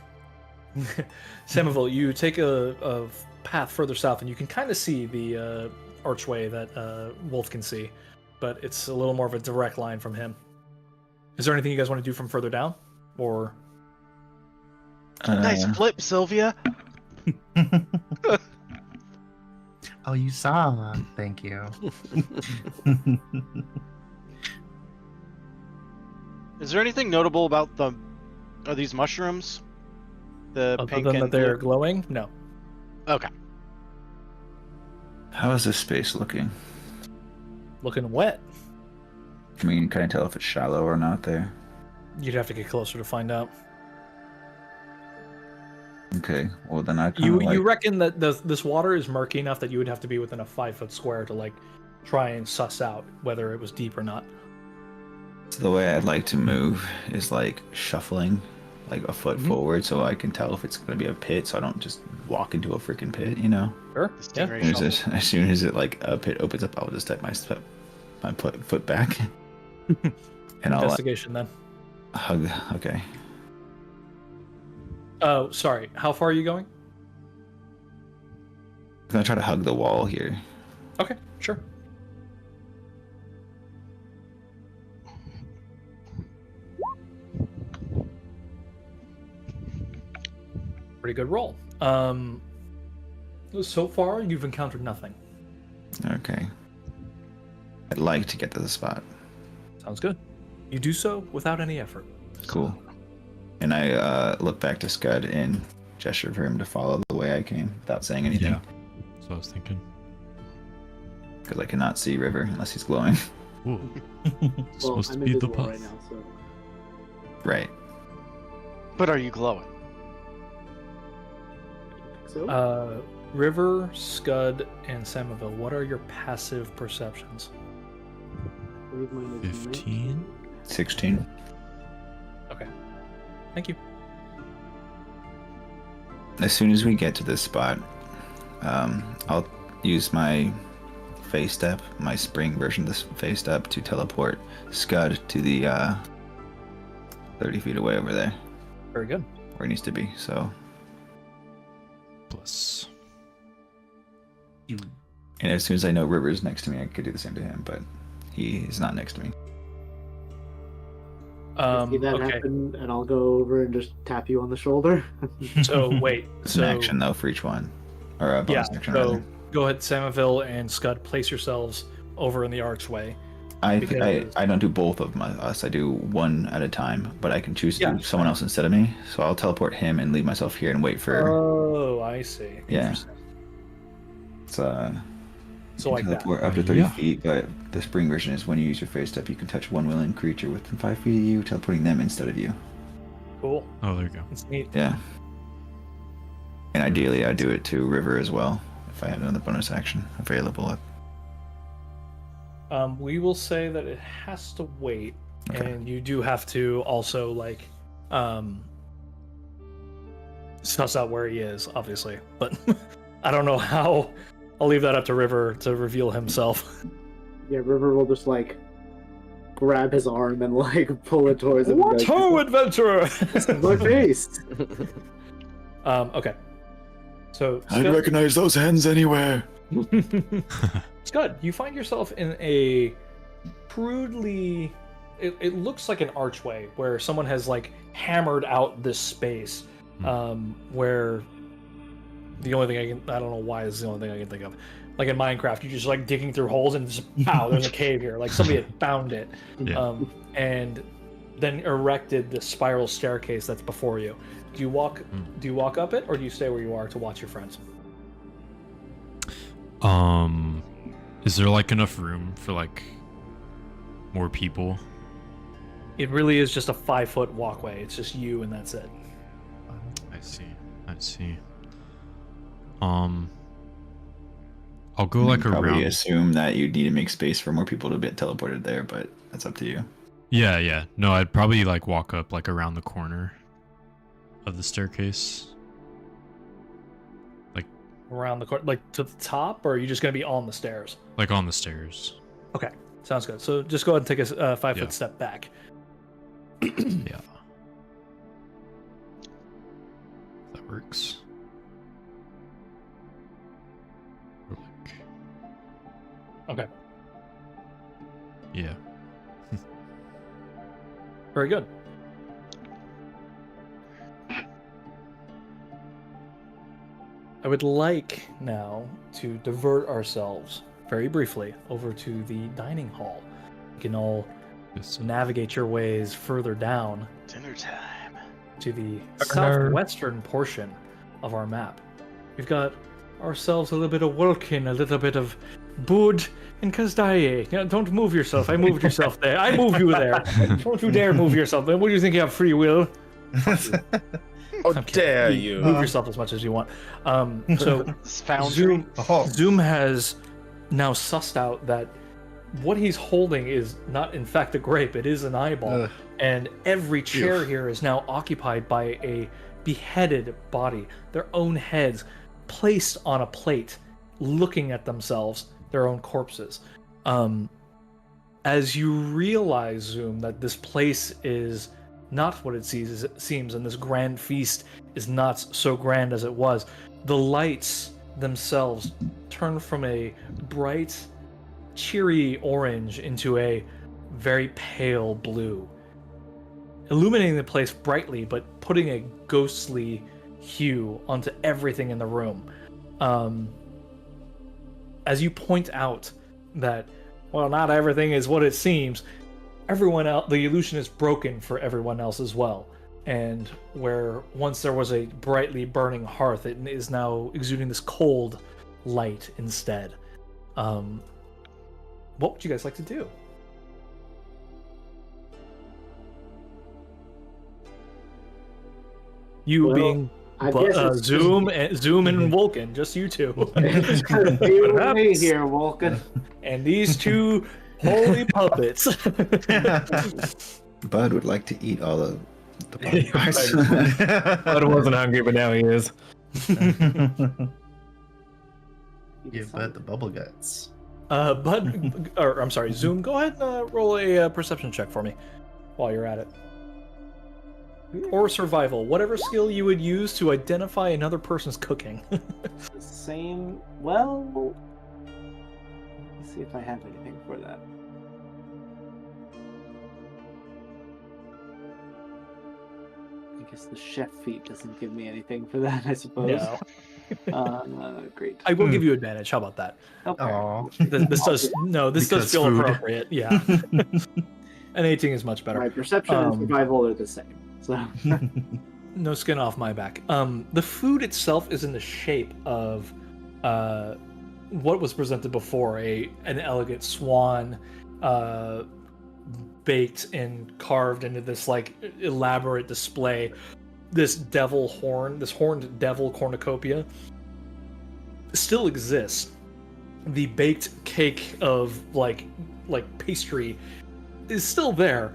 Semivil, you take a path further south, and you can kind of see the archway that Wolf can see, but it's a little more of a direct line from him. Is there anything you guys want to do from further down, or? Nice flip, Sylvia. Oh, you saw. Thank you. Is there anything notable about are these mushrooms? The Other pink than and that they're blue? glowing? No. Okay. How is this space looking? Looking wet. Can we kind of tell if it's shallow or not there? You'd have to get closer to find out. Okay, well then I kind You of like... you reckon that this water is murky enough that you would have to be within a 5-foot square to like try and suss out whether it was deep or not. So the way I'd like to move is like shuffling, like a foot forward, so I can tell if it's going to be a pit, so I don't just walk into a freaking pit, you know? Sure. Yeah. Stingray As soon as it like a pit opens up, I'll just step my foot back, and I'll Investigation then. hug. Okay, Oh, sorry. How far are you going? I'm gonna try to hug the wall here. Okay, sure. Pretty good roll. So far you've encountered nothing. Okay, I'd like to get to the spot. Sounds good. You do so without any effort. Cool. And I look back to Scud and gesture for him to follow the way I came without saying anything. Yeah. That's what I was thinking. Because I cannot see River unless he's glowing. Ooh. It's Well, supposed to I'm be the invisible path. right now, so Right. But are you glowing? so. River, Scud, and Samaville, what are your passive perceptions? I believe mine is 15? 16. Okay. Thank you. As soon as we get to this spot, I'll use my phase step, my spring version of this phase step, to teleport Scud to the 30 feet away over there, Very good. where he needs to be. So, Plus. You and as soon as I know River's next to me, I could do the same to him, but he is not next to me. See that Okay. happen, and I'll go over and just tap you on the shoulder. So wait. It's So an action though for each one, or a bonus action So rather. go ahead, Samaville and Scud, place yourselves over in the archway. I because- don't do both of us. I do one at a time, but I can choose to Yeah, do someone else instead of me. So I'll teleport him and leave myself here and wait for. Oh, I see. Yeah. Interesting. It's So like that. teleport up to 30 Yeah. feet, but the spring version is when you use your phase step, you can touch one willing creature within 5 feet of you, teleporting them instead of you. Cool. Oh, there you go. It's neat. Yeah. And ideally, I do it to River as well if I had another bonus action available. We will say that it has to wait, Okay. and you do have to also like suss out where he is, obviously. But I don't know how. I'll leave that up to River to reveal himself. Yeah, River will just like grab his arm and like pull it towards him. What ho, adventurer! My face. Okay. So I'd recognize those hands anywhere. Scud, you find yourself in a crudely. It looks like an archway where someone has like hammered out this space, where the only thing I don't know why this is the only thing I can think of. Like in Minecraft, you're just like digging through holes and just pow, there's a cave here. Like somebody had found it, Yeah. and then erected the spiral staircase that's before you. Do you walk? Do you walk up it, or do you stay where you are to watch your friends? Is there like enough room for like more people? It really is just a 5-foot walkway. It's just you, and that's it. I see. I see. I'll go like Probably around. assume that you'd need to make space for more people to get teleported there, but that's up to you. Yeah, yeah. No, I'd probably like walk up like around the corner of the staircase. Like around the corner, like to the top, or are you just gonna be on the stairs? Like on the stairs. Okay, sounds good. So just go ahead and take a 5 foot Yeah. step back. Yeah. That works. Or like, Okay, yeah. very good. I would like now to divert ourselves very briefly over to the dining hall. You can all Yes. navigate your ways further down Dinner time. to the southwestern portion of our map. We've got ourselves a little bit of Vulcan, a little bit of Bud, and Kazdaye. Don't move yourself. I moved yourself there. I moved you there. Don't you dare move yourself. What do you think you have free will? How I'm kidding. dare You you? Move yourself as much as you want. So This foundry. Zoom has now sussed out that what he's holding is not in fact a grape, it is an eyeball. Ugh. And every chair here is now occupied by a beheaded body, their own heads placed on a plate, looking at themselves, their own corpses. As you realize, Zoom, that this place is not what it seems, and this grand feast is not so grand as it was, the lights themselves turn from a bright, cheery orange into a very pale blue, illuminating the place brightly, but putting a ghostly hue onto everything in the room. As you point out that, well, not everything is what it seems, everyone else, the illusion is broken for everyone else as well. And where once there was a brightly burning hearth, it is now exuding this cold light instead. What would you guys like to do? You Well, being I guess it's Zoom and Vulcan, just you two. It's kind of you and me Perhaps. here, Vulcan. And these two holy puppets. Bud would like to eat all of the body parts. Bud wasn't hungry, but now he is. Give Bud the bubble guts. Bud, or I'm sorry, Zoom, go ahead and roll a perception check for me while you're at it. Or survival, whatever skill you would use to identify another person's cooking. The same. Well, let's see if I have anything for that. I guess the chef feat doesn't give me anything for that, I suppose. No. Great. I will give you advantage. How about that? Okay. Aw. This does Because feel food. appropriate. Yeah. An 18 is much better. My perception and survival are the same. So No skin off my back. The food itself is in the shape of what was presented before, an elegant swan, baked and carved into this like elaborate display. This horned devil cornucopia still exists. The baked cake of like pastry is still there.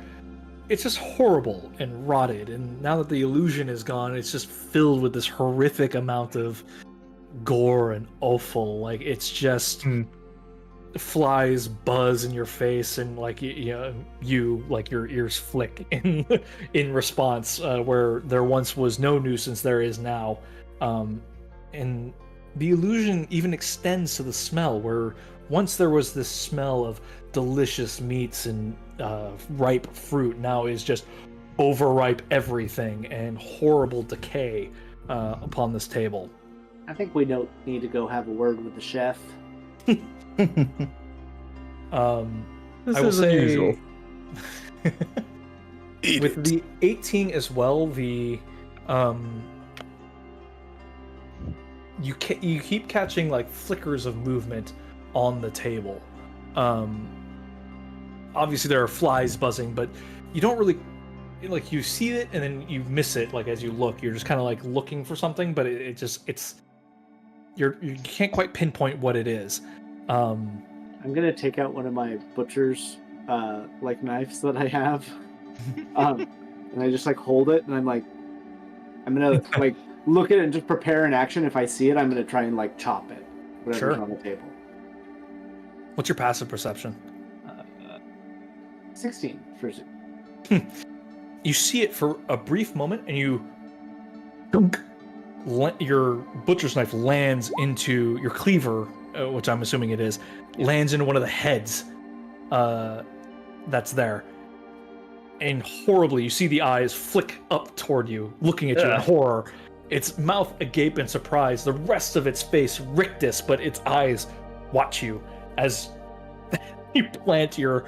It's just horrible and rotted, and now that the illusion is gone, it's just filled with this horrific amount of gore and offal. Like, it's just flies buzz in your face, and like you like your ears flick in response, where there once was no nuisance, there is now. And the illusion even extends to the smell, where once there was this smell of delicious meats and ripe fruit, now is just overripe everything and horrible decay upon this table. I think we don't need to go have a word with the chef. This I will is say, unusual. Eat with it. the 18 as well, the you keep catching like flickers of movement on the table. Obviously there are flies buzzing, but you don't really like, you see it and then you miss it. Like, as you look, you're just kind of like looking for something, but you can't quite pinpoint what it is. I'm gonna take out one of my butcher's like knives that I have, and I just like hold it, and I'm like, I'm gonna like look at it and just prepare an action. If I see it, I'm gonna try and like chop it, whatever's Sure. on the table. What's your passive perception? 16 for You see it for a brief moment, and you your butcher's knife lands into your cleaver, which I'm assuming it is, lands into one of the heads that's there. And horribly, you see the eyes flick up toward you, looking at you in horror. Its mouth agape in surprise, the rest of its face rictus, but its eyes watch you as you plant your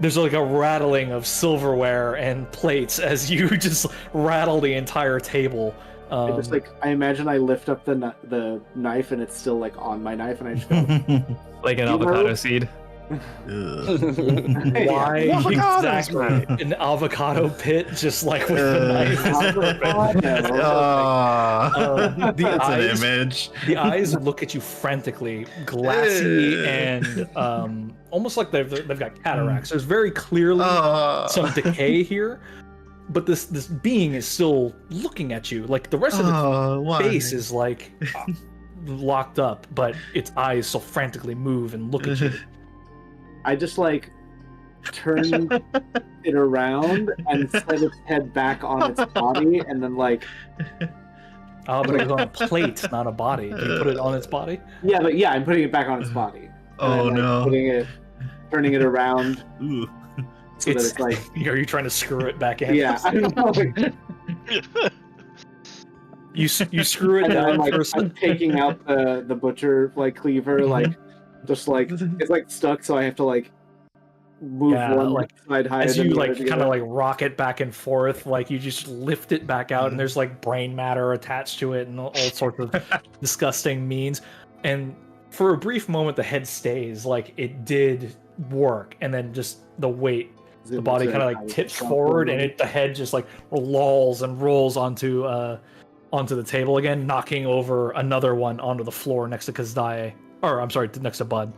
there's like a rattling of silverware and plates as you just rattle the entire table. I imagine I lift up the knife and it's still like on my knife, and I just go, Like an avocado seed. why exactly an avocado pit, just like with the knife? The That's eyes, an image. the eyes look at you frantically, glassy and almost like they've got cataracts. There's very clearly some decay here, but this being is still looking at you. Like the rest of its face is like locked up, but its eyes still frantically move and look at you. I just like turn it around and set its head back on its body, and then like. Oh, but it was on a plate, not a body. Do you put it on its body? Yeah, but yeah, I'm putting it back on its body. Oh and then, like, turning it around. Ooh. So that it's like. Are you trying to screw it back in? Yeah, I don't know. Like, You screw it and then down I'm first. I'm taking out the butcher like cleaver, like just like it's like stuck, so I have to like move one like side higher. as than you the like other kind of together. like rock it back and forth, like you just lift it back out, and there's like brain matter attached to it and all sorts of disgusting means. And for a brief moment, the head stays like it did work, and then just the weight. The body kind of like tips forward, and the head just like lolls and rolls onto the table again, knocking over another one onto the floor next to Kazdaye, or I'm sorry, next to Bud,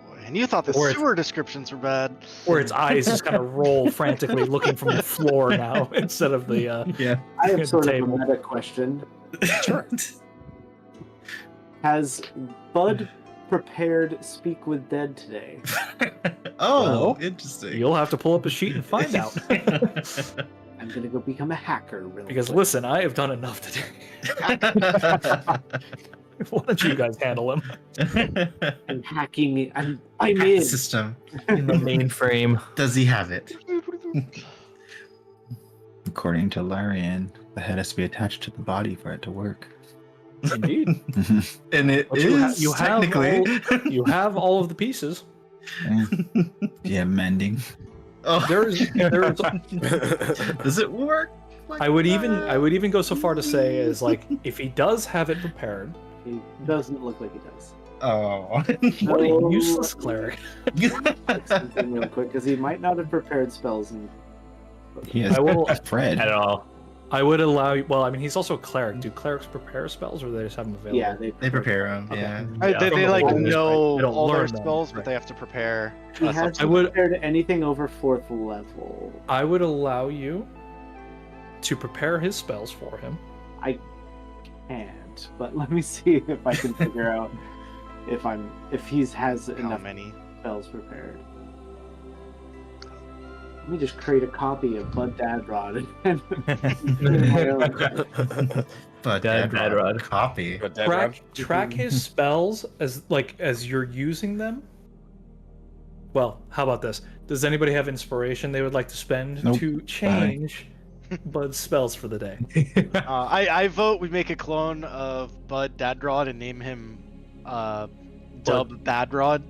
Boy, and you thought the Or it's- sewer descriptions were bad. where its eyes just kind of roll frantically, looking from the floor now instead of the Yeah. I the have sort table. of a meta question. Sure. Has Bud prepared Speak with Dead today? Oh, Well, interesting. You'll have to pull up a sheet and find out. I'm gonna go become a hacker really Because quick. listen, I have done enough today. Why don't you guys handle him? I'm hacking me. I'm Hack the in. system. In the mainframe. Does he have it? According to Larian, the head has to be attached to the body for it to work. Indeed. And it But is you have technically. You have all of the pieces. Yeah, mending. Oh. There's Does it work? like I would that? even go so far to say is like if he does have it prepared, He doesn't look like he does. Oh. what a No. useless cleric. Something real quick because he might not have prepared spells. And He has I will- Fred. At all. I would allow you. Well, I mean, he's also a cleric. Do clerics prepare spells, or do they just have them available? yeah, They prepare him. Okay. Yeah. Yeah, they from the like lore, know they don't all their learn them, spells, but right. they have to prepare. he something. hasn't I would- prepared anything over 4th level. I would allow you to prepare his spells for him. Can't, but let me see if I can figure out if he has How enough many? spells prepared. Let me just create a copy of Bud Dadrod and my own. But Dad Rod. copy. But that round- Track his spells as you're using them. Well, how about this? Does anybody have inspiration they would like to spend Nope. to change Bud's spells for the day? I vote we make a clone of Bud Dadrod and name him Dub Badrod.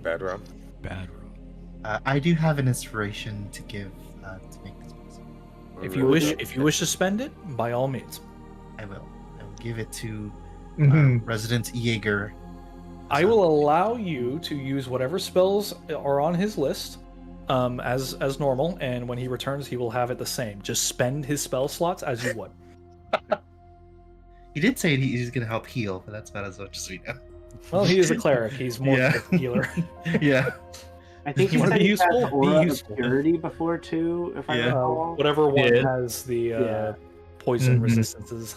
Bad round. Bad. I do have an inspiration to give to make this possible. If you wish to spend it, by all means. I will. I will give it to Mhm. Resident Jaeger. I will allow you to use whatever spells are on his list, as normal, and when he returns, he will have it the same. Just spend his spell slots as you would. He did say he's going to help heal, but that's about as much as we know. Well, he is a cleric. He's more Yeah. of a healer. Yeah. I think you Wanna said be you cast useful? Be Aura of useful. Purity before too, if I Yeah. recall. Whatever one Yeah. has the Yeah. poison Mhm. resistances.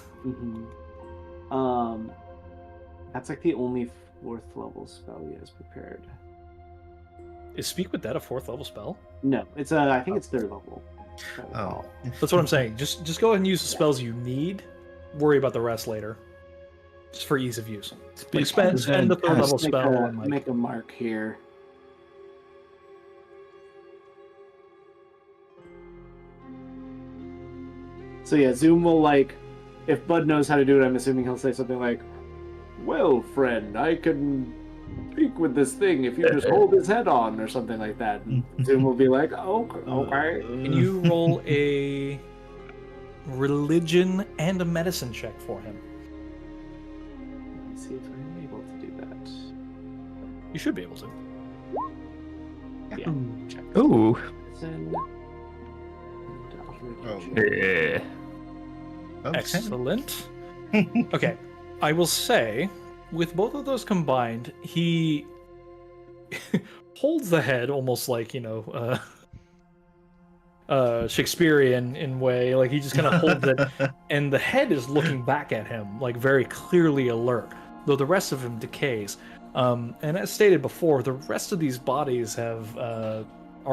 That's like the only 4th level spell he has prepared. Is Speak with Dead a 4th level spell? No, it's I think it's 3rd level. if I recall. That's what I'm saying. Just go ahead and use the spells you need. Worry about the rest later. Just for ease of use. Spend the 3rd level Make spell a, and like make a mark here. So yeah, Zoom will like, if Bud knows how to do it, I'm assuming he'll say something like, "Well, friend, I can speak with this thing if you just hold his head on," or something like that. And Zoom will be like, "Oh, okay." Can you roll a religion and a medicine check for him? Let me see if I'm able to do that. You should be able to. Yeah. Check. Ooh. Medicine. Oh. Yeah. Okay. Excellent. Okay, I will say, with both of those combined, he holds the head almost like, Shakespearean in way. Like he just kind of holds it, and the head is looking back at him, like very clearly alert. Though the rest of him decays. And as stated before, the rest of these bodies are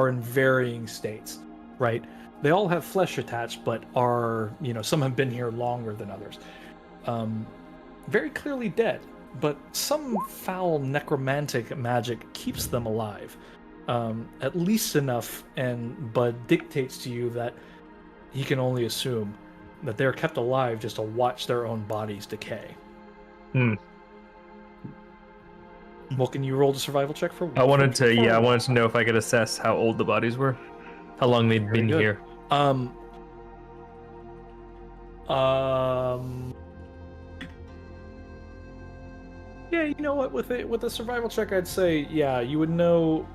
in varying states, right? They all have flesh attached, but are, some have been here longer than others. Very clearly dead, but some foul necromantic magic keeps them alive. At least enough, and Bud dictates to you that he can only assume that they're kept alive just to watch their own bodies decay. Well, can you roll the survival check for? I wanted to know if I could assess how old the bodies were, how long they'd been good. here. Yeah, you know what? With a survival check, I'd say, yeah, you would know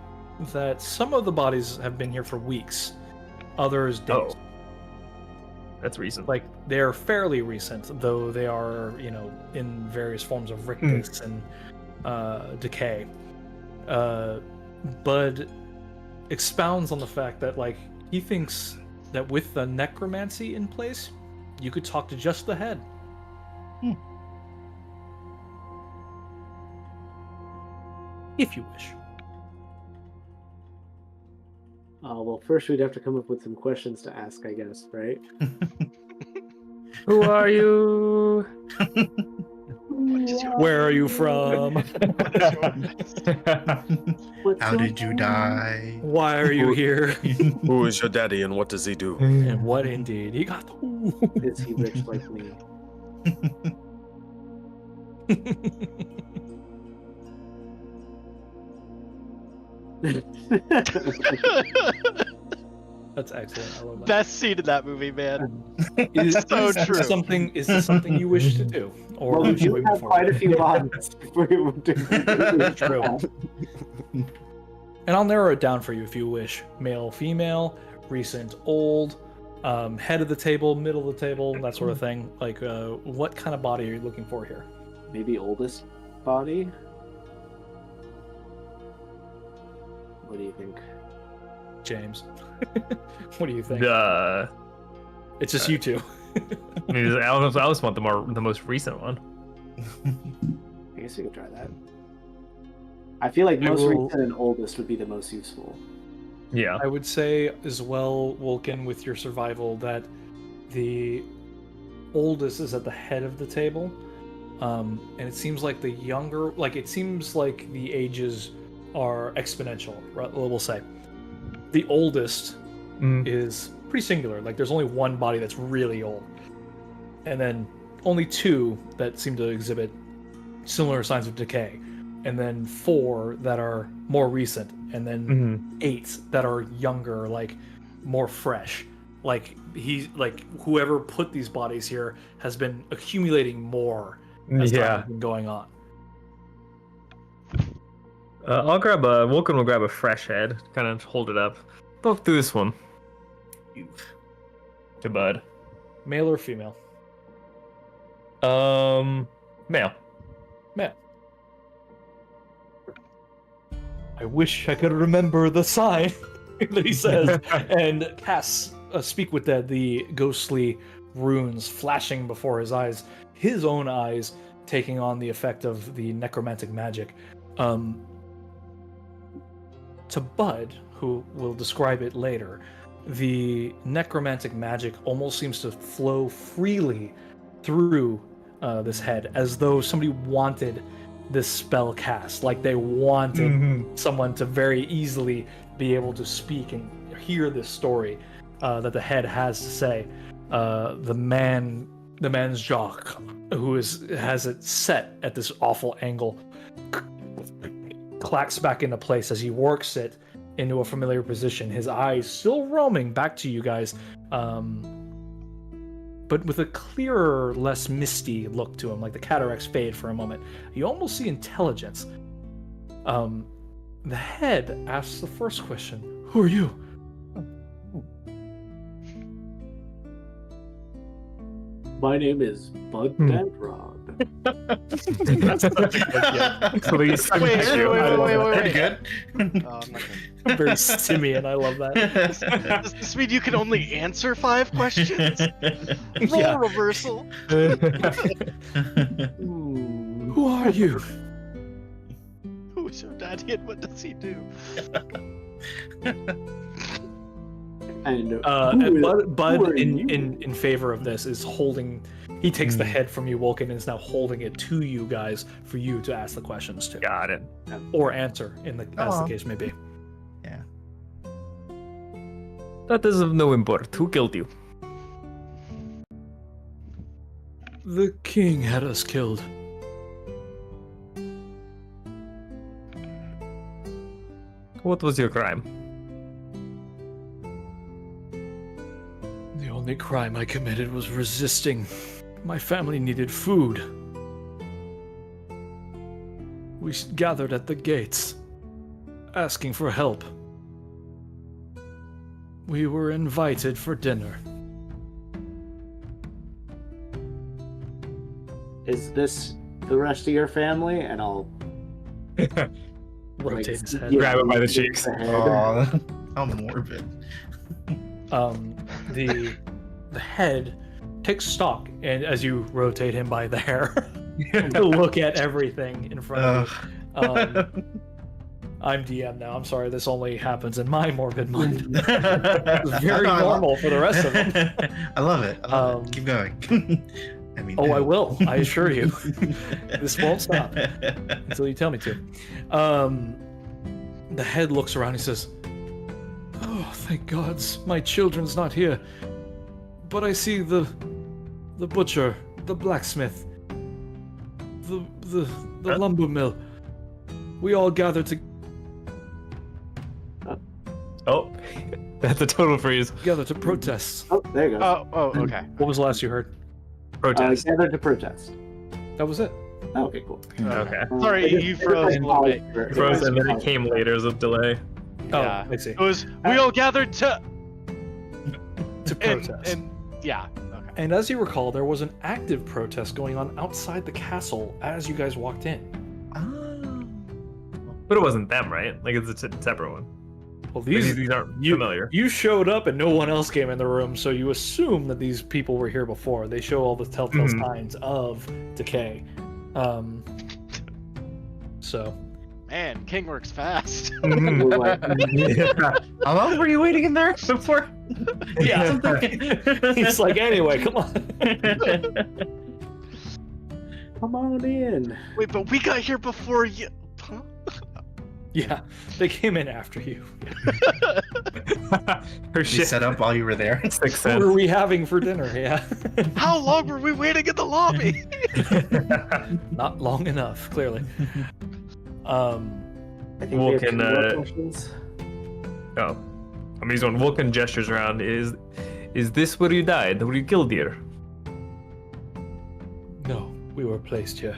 that some of the bodies have been here for weeks, others days. Oh. That's recent. Like they're fairly recent, though they are, in various forms of rictus and decay. Bud expounds on the fact that, like, he thinks that with the necromancy in place, you could talk to just the head. If you wish. Well, first we'd have to come up with some questions to ask, I guess, right? Who are you? Where are you from? How did you die? Why are you here? Who is your daddy and what does he do? And what indeed? He got Is he rich like me? That's excellent. I love that. Best scene in that movie, man. Is so this true. something? Is this something you wish to do, or Well, we should do we have move forward? quite a few bodies before we move to True. And I'll narrow it down for you if you wish. Male, female, recent, old, head of the table, middle of the table, that sort of thing. Like, what kind of body are you looking for here? Maybe oldest body? What do you think? James. What do you think? It's just you two. I mean, I always want the most recent one. I guess we could try that. I feel like I most will- recent and oldest would be the most useful. Yeah. I would say as well, Vulcan, with your survival, that the oldest is at the head of the table. And it seems like the younger, like it seems like the ages are exponential, right? We'll say. The oldest is pretty singular. Like there's only one body that's really old. And then only two that seem to exhibit similar signs of decay. And then 4 that are more recent. And then 8 that are younger, like more fresh. Like whoever put these bodies here has been accumulating more as time has been going on. Vulcan will grab a fresh head, kind of hold it up. Look through this one. To Bud. Male or female? Male. Male. I wish I could remember the sign that he says, and casts speak with the ghostly runes flashing before his eyes, his own eyes taking on the effect of the necromantic magic. To Bud, who will describe it later, the necromantic magic almost seems to flow freely through this head, as though somebody wanted this spell cast, like they wanted someone to very easily be able to speak and hear this story that the head has to say. The man's jaw, who has it set at this awful angle, clacks back into place as he works it into a familiar position, his eyes still roaming back to you guys, but with a clearer, less misty look to him, like the cataracts fade for a moment. You almost see intelligence. The head asks the first question, "Who are you?" My name is Bud Bedrock. That's such a good guess. Please. Wait. Pretty good. Oh, I'm not gonna... Very simian, I love that. Does this mean you can only answer 5 questions? Role Yeah. reversal. Who are you? Who is your daddy and what does he do? And And who Bud are you? in favor of this is holding. He takes the head from you, Woken, and is now holding it to you guys for you to ask the questions to, Got it. or answer, as the Aw. case may be. Yeah. That is of no import. Who killed you? The king had us killed. What was your crime? The only crime I committed was resisting. My family needed food. We gathered at the gates, asking for help. We were invited for dinner. Is this the rest of your family? And I'll Rotate his head. Grab it by the cheeks. head. Aw, how morbid. The head takes stock, and as you rotate him by the hair, to look at everything in front of you. I'm DM now. I'm sorry, this only happens in my morbid mind. It's very normal for the rest of them. I love it. Keep going. I mean, Oh, I will. I assure you. This won't stop until you tell me to. The head looks around. He says, "Oh, thank gods, my children's not here. But I see the butcher, the blacksmith, the lumber mill. We all gathered Oh, that's a total freeze. together to protest." Oh, there you go. Oh, okay. What was the last you heard? Protest. Gathered to protest. That was it. Oh, okay, cool. Okay. Sorry, you froze a little bit. Froze and then it came later as a delay. Oh, Yeah. I see. It was, we all gathered to... To protest. And yeah, okay. And as you recall, there was an active protest going on outside the castle as you guys walked in. But it wasn't them, right? Like, it's a separate one. Well, These aren't familiar. You showed up and no one else came in the room, so you assume that these people were here before. They show all the telltale signs of decay. So. Man, King works fast. How long were you waiting in there before? Yeah. He's like, anyway, come on. Come on in. Wait, but we got here before you... Huh? Yeah, they came in after you. Her You shit. set up while you were there. Makes What sense. were we having for dinner? Yeah. How long were we waiting in the lobby? Not long enough, clearly. I think we have Vulcan, two more questions. Oh. I mean, when Vulcan gestures around, is this where you died? Were you killed here? No, we were placed here.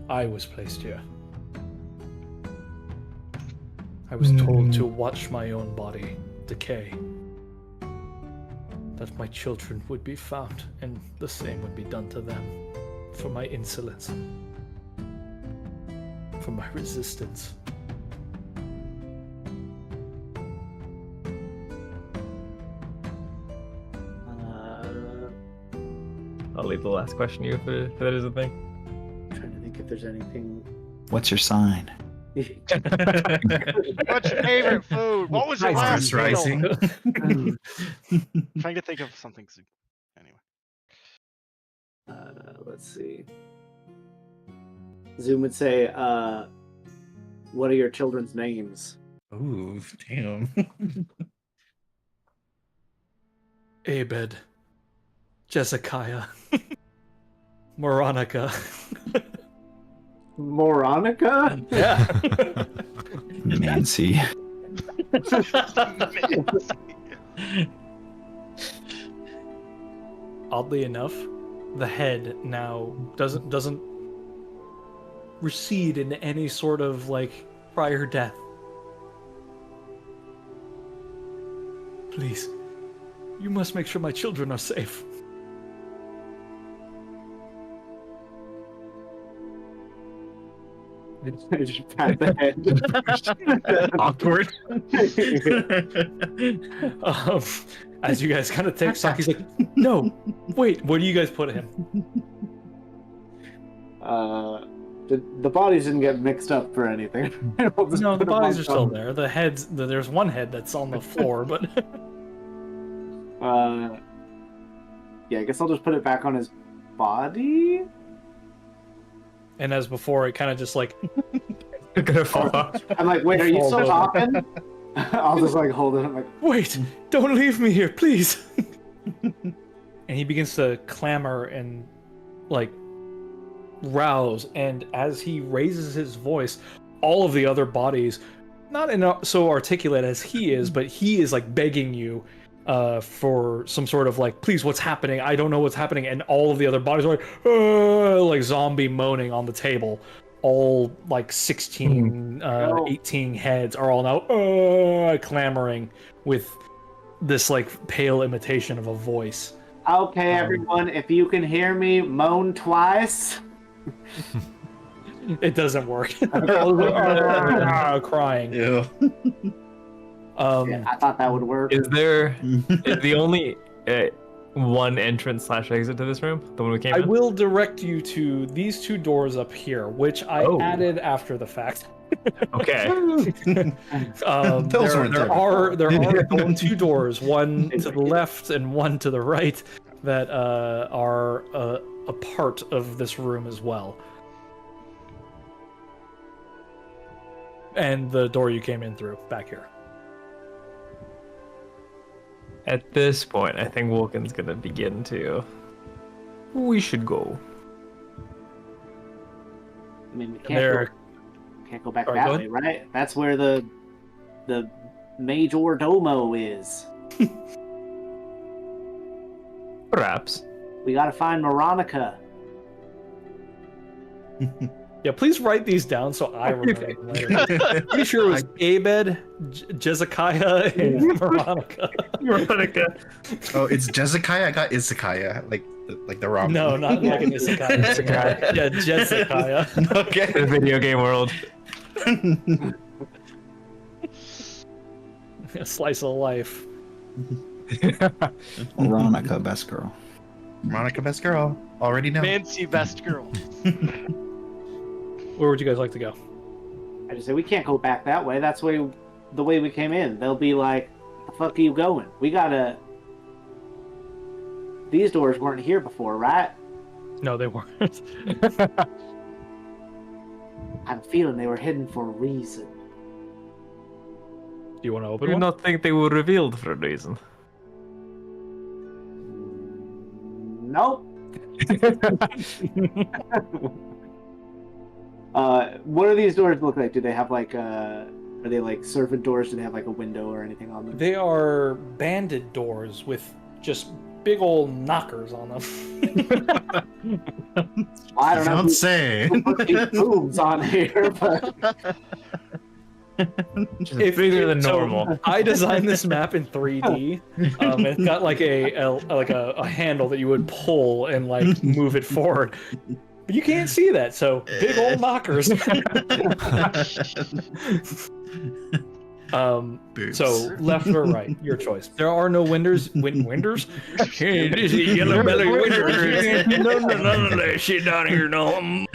I was placed here. I was told to watch my own body decay. That my children would be found, and the same would be done to them. For my insolence. For my resistance. I'll leave the last question to you if that is a thing. I'm trying to think if there's anything. What's your sign? What's your favorite food? What was your last First meal? rising. Trying to think of something. Anyway. Let's see. Zoom would say, what are your children's names? Ooh, damn. Abed, Jessica, Moronica. Moronica? Yeah. Nancy. Oddly enough, the head now doesn't recede into any sort of like prior death. Please, you must make sure my children are safe. I just pat the head. Awkward. As you guys kind of take stock, he's like, "No, wait, where do you guys put him?" The bodies didn't get mixed up for anything. No, the bodies are still there. The heads, there's one head that's on the floor, but yeah, I guess I'll just put it back on his body. and as before, it kind of just like Gonna fall off. I'm like, wait, are you still Fall talking? I'll just like hold it. I'm like, wait, don't leave me here, please. And he begins to clamor and like rouse, and as he raises his voice, all of the other bodies, not so articulate as he is, but he is like begging you for some sort of like, please, what's happening? I don't know what's happening. And all of the other bodies are like zombie moaning on the table. All like 16, 18 heads are all now clamoring with this like pale imitation of a voice. okay, everyone, if you can hear me, moan twice. It doesn't work. Crying. Ew. Yeah, I thought that would work. Is there is the only one entrance / exit to this room? The one we came I in? will direct you to these two doors up here, which I Oh. added after the fact. Okay. Those weren't there are two doors, one to the left and one to the right, that are a part of this room as well. And the door you came in through, back here. At this point, I think Wilkin's gonna begin to. We should go. I mean, we There, can't go back Sorry, that go way, right? That's where the Major Domo is. Perhaps. We gotta find Moronica. yeah, please write these down so I remember them later. Pretty sure it was Abed, Jezkiah, and Veronica. Veronica. Oh, it's Jezkiah. I got Izakaya, like the wrong. No, not like an Isekai. Yeah, Jezkiah. Okay. The video game world. A slice of life. Veronica, best girl. Monica, best girl. Already know. Nancy, best girl. Where would you guys like to go? I just say we can't go back that way. That's the way we came in. They'll be like, "The fuck are you going? We gotta." These doors weren't here before, right? No, they weren't. I have a feeling they were hidden for a reason. Do you want to I open do one? not think they were revealed for a reason. Nope. What do these doors look like? Do they have like are they like servant doors? Do they have like a window or anything on them? They are banded doors with just big old knockers on them. I don't know. Don't who say. put these boobs on here, but It's bigger than normal. I designed this map in 3D. It's got like a handle that you would pull and like move it forward. But you can't see that, so big old knockers. Boobs. So left or right, your choice. There are no winders. Hey, this is yellow belly winders. None of that shit down here. No.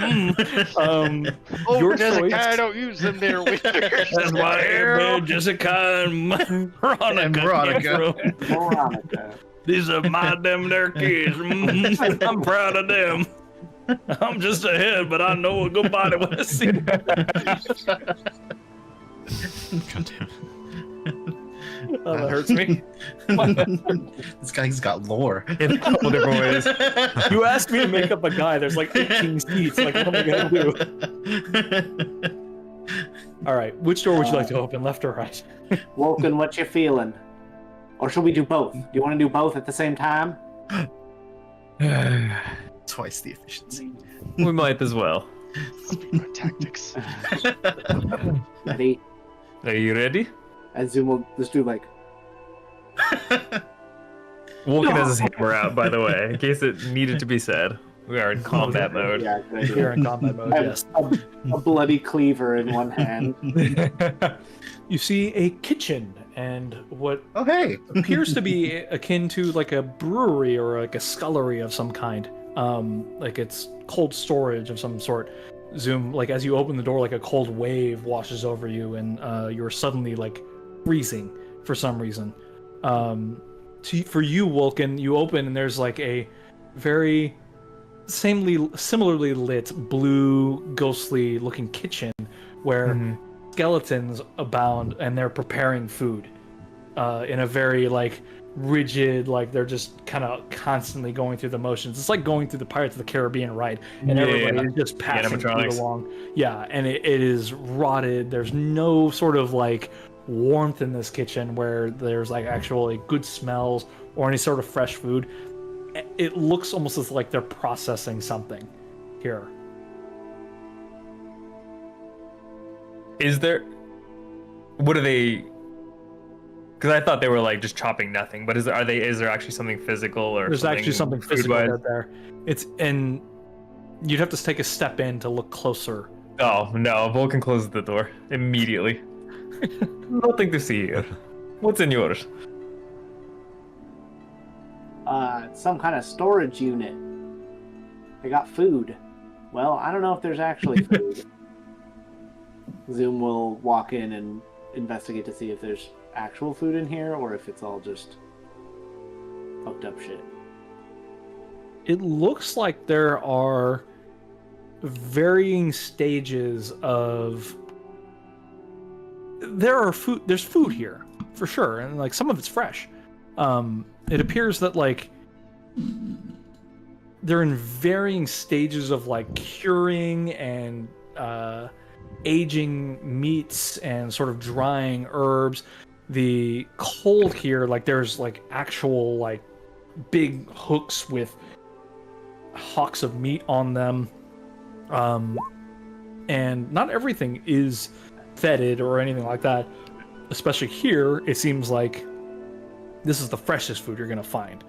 Oh, Your Jessica, choice. I don't use them there, winters. That's why Jessica and Veronica came from. Veronica. These are my damn their kids. I'm proud of them. I'm just ahead, but I know a good body when I see it. God damn. Oh, that hurts me. This guy's got lore. In a couple different ways. You asked me to make up a guy. There's like 18 seats. Like, what am I gonna do? All right. Which door would you like to open, left or right? Woken, what you feeling? Or should we do both? Do you want to do both at the same time? Twice the efficiency. We might as well. Speedrun tactics. Ready? Are you ready? And Zoom will just do like. Vulcan has his hammer out, by the way, in case it needed to be said. We are in combat mode. Yeah, good idea. You're in combat mode. I have Yes. a bloody cleaver in one hand. You see a kitchen and what Oh, hey. appears to be akin to like a brewery or like a scullery of some kind. Like it's cold storage of some sort. Zoom, like as you open the door, like a cold wave washes over you, and you're suddenly like freezing for some reason. For you, Vulcan, you open and there's like a very similarly lit blue ghostly looking kitchen where skeletons abound and they're preparing food in a very like rigid, like they're just kind of constantly going through the motions. It's like going through the Pirates of the Caribbean ride, and everybody is just passing food animatronics. along. Yeah, and it is rotted. There's no sort of like warmth in this kitchen where there's like actually good smells or any sort of fresh food. It looks almost as like they're processing something here. Is there? What are they? Because I thought they were like just chopping nothing, but is there actually something physical or There's actually something physical food-wise? right there. It's and you'd have to take a step in to look closer. Oh no! Vulcan closes the door immediately. Nothing to see here. What's in yours? Some kind of storage unit. They got food. Well, I don't know if there's actually food. Zoom will walk in and investigate to see if there's actual food in here or if it's all just fucked up shit. It looks like there are varying stages of there's food here for sure, and like some of it's fresh. It appears that like they're in varying stages of like curing and aging meats and sort of drying herbs. The cold here, like there's like actual like big hooks with hawks of meat on them, and not everything is fetid or anything like that. Especially here, it seems like this is the freshest food you're gonna find.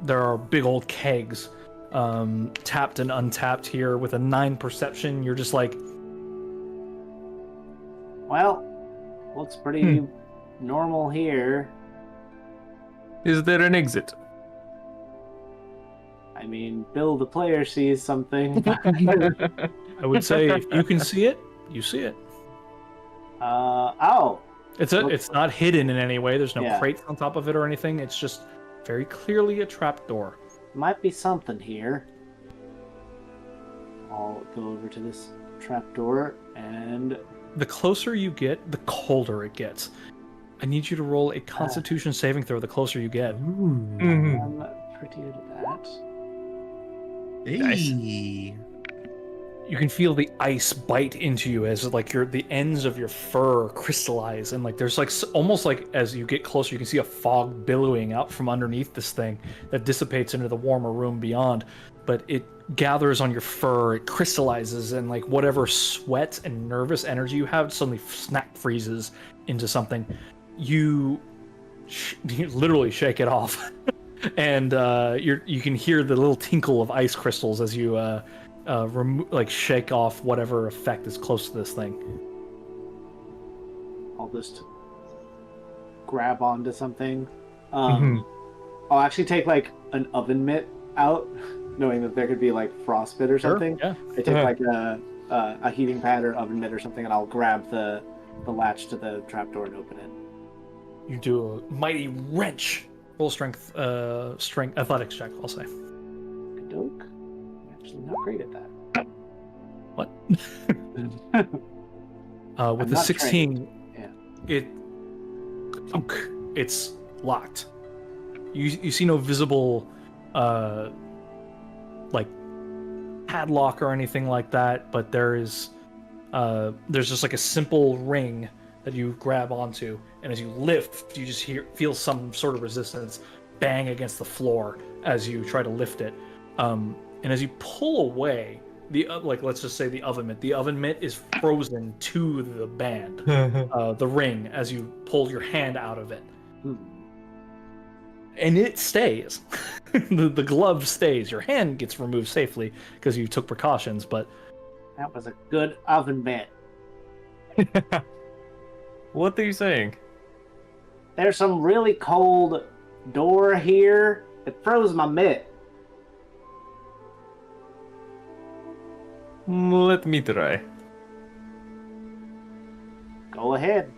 There are big old kegs, tapped and untapped here with a 9 perception. You're just like, Well, looks pretty normal here. Is there an exit? I mean, Bill the player sees something. I would say if you can see it, you see it. Oh, It's not hidden in any way. There's no Yeah. crates on top of it or anything. It's just very clearly a trap door. might be something here. I'll go over to this trapdoor and The closer you get, the colder it gets. I need you to roll a Constitution saving throw. The closer you get. I'm pretty good at that. Hey. You can feel the ice bite into you as like the ends of your fur crystallize, and like there's like almost like as you get closer, you can see a fog billowing out from underneath this thing that dissipates into the warmer room beyond. But it gathers on your fur, it crystallizes, and like whatever sweat and nervous energy you have suddenly snap freezes into something. You literally shake it off, and you can hear the little tinkle of ice crystals as you shake off whatever effect is close to this thing. I'll just grab onto something. Mhm. I'll actually take like an oven mitt out, knowing that there could be like frostbite or something. Yeah. I take like a heating pad or oven mitt or something, and I'll grab the latch to the trapdoor and open it. You do a mighty wrench. Roll strength athletics check, I'll say. Doke. I'm actually not great at that. What? I'm With the not 16, trained. it's locked. You see no visible like padlock or anything like that, but there's just like a simple ring that you grab onto, and as you lift, you just feel some sort of resistance bang against the floor as you try to lift it. And as you pull away, let's just say the oven mitt is frozen to the band, the ring, as you pull your hand out of it. And it stays. the glove stays. Your hand gets removed safely because you took precautions, but That was a good oven mitt. What are you saying? There's some really cold door here. It froze my mitt. Let me try. Go ahead.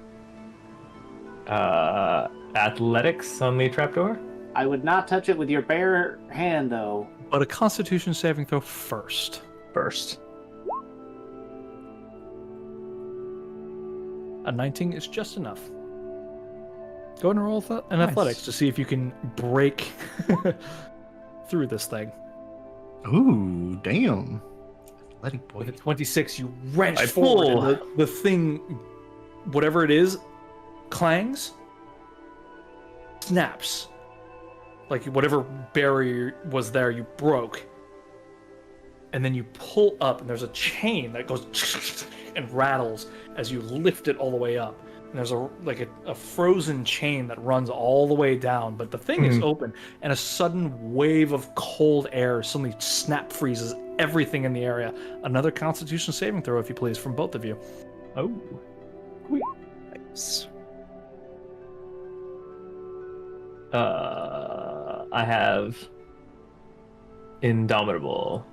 Athletics on the trapdoor? I would not touch it with your bare hand, though. a Constitution saving throw first. First. A 19 is just enough. Go ahead and roll an Nice. athletics to see if you can break through this thing. Ooh, damn. Athletic boy. With a 26, you wrench I forward, pull. and the thing, whatever it is, clangs, snaps. Like whatever barrier was there, you broke. And then you pull up, and there's a chain that goes and rattles as you lift it all the way up. And there's a frozen chain that runs all the way down, but the thing is open, and a sudden wave of cold air suddenly snap freezes everything in the area. Another Constitution saving throw, if you please, from both of you. Oh. Nice. I have Indomitable.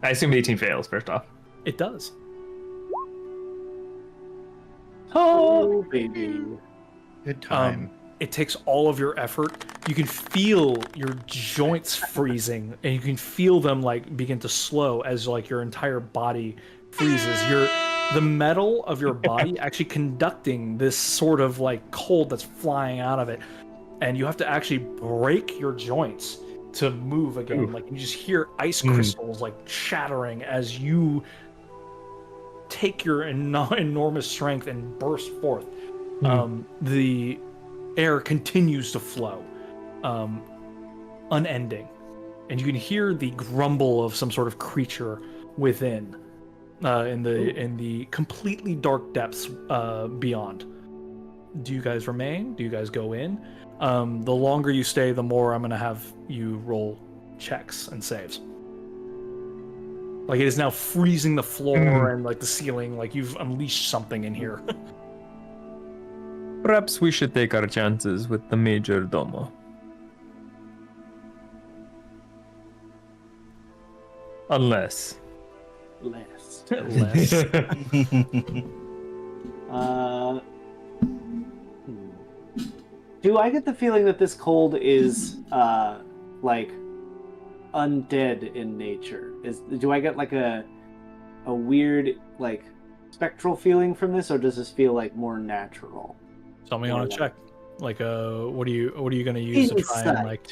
I assume 18 fails, first off. It does. Oh, baby. Good time. It takes all of your effort. You can feel your joints freezing, and you can feel them like begin to slow as like your entire body freezes. The metal of your body actually conducting this sort of like cold that's flying out of it, and you have to actually break your joints to move again. Ooh. Like you just hear ice crystals like shattering as you take your enormous strength and burst forth. The air continues to flow, unending, and you can hear the grumble of some sort of creature within, in the completely dark depths beyond. Do you guys remain? Do you guys go in? The longer you stay, the more I'm gonna have you roll checks and saves. Like it is now freezing the floor and like the ceiling. Like you've unleashed something in here. Perhaps we should take our chances with the Major Domo. Unless. Less. Less. Do I get the feeling that this cold is like undead in nature? Do I get like a weird like spectral feeling from this, or does this feel like more natural? Tell me on a check. Like what are you gonna use to try and Insight. like?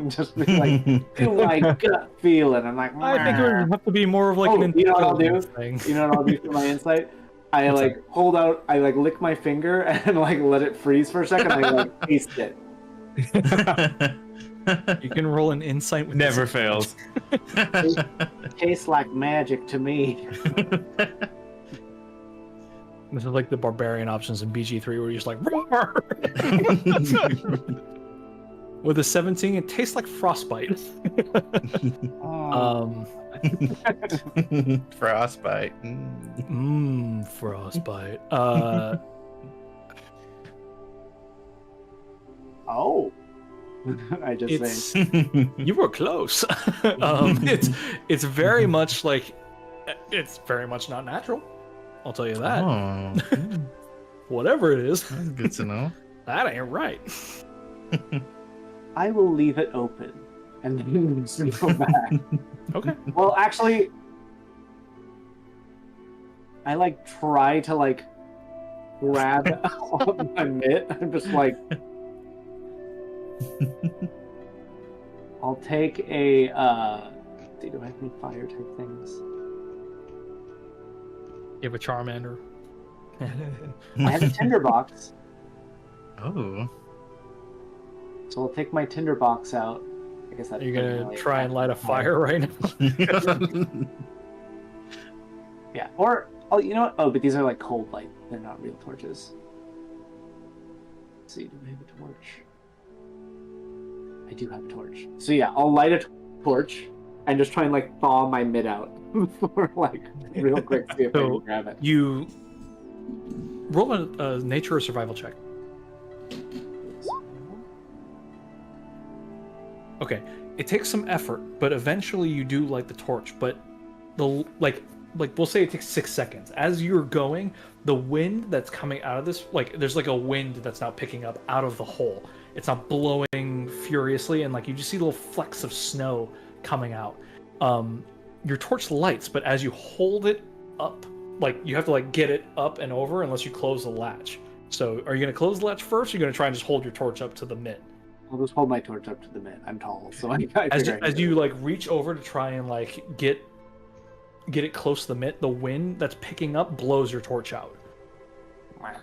Just be like, do my gut feeling. I'm like, I think it would have to be more of like an you know what I'll do? intelligence thing. You know what I'll do for my insight? I like hold out, I like lick my finger and like let it freeze for a second. I like taste it. You can roll an insight with Never this. fails. Tastes like magic to me. This is like the barbarian options in BG3 where you're just like roar. With a 17, it tastes like frostbite. Frostbite. Frostbite. Oh. I just It's say. you were close. It's very much like it's very much not natural. I'll tell you that. Oh, Whatever it is, that's good to know. that ain't right. I will leave it open and then go back. Okay. Well, actually, I like try to like grab on my mitt. I'm just like, I'll take a. Do I have any fire type things? You have a Charmander. I have a tinderbox, Oh, so I'll take my tinderbox out. I guess that. You're gonna try and light a fire right now. Yeah, or oh, you know what? Oh, but these are like cold light. They're not real torches. Let's see, do I have a torch? I do have a torch. So yeah, I'll light a torch and just try and like thaw my mid out for like real quick. See if I can grab it. You roll a nature or survival check. Okay, it takes some effort, but eventually you do light the torch. But the like we'll say it takes 6 seconds. As you're going, the wind that's coming out of this, like there's like a wind that's now picking up out of the hole. It's not blowing furiously, and like you just see little flecks of snow coming out. Your torch lights, but as you hold it up, like you have to like get it up and over unless you close the latch. So are you gonna close the latch first, or are you gonna try and just hold your torch up to the mitt? I'll just hold my torch up to the mid. I'm tall, so I As figure I as can you do it. like reach over to try and like get it close to the mitt, the wind that's picking up blows your torch out. Yeah.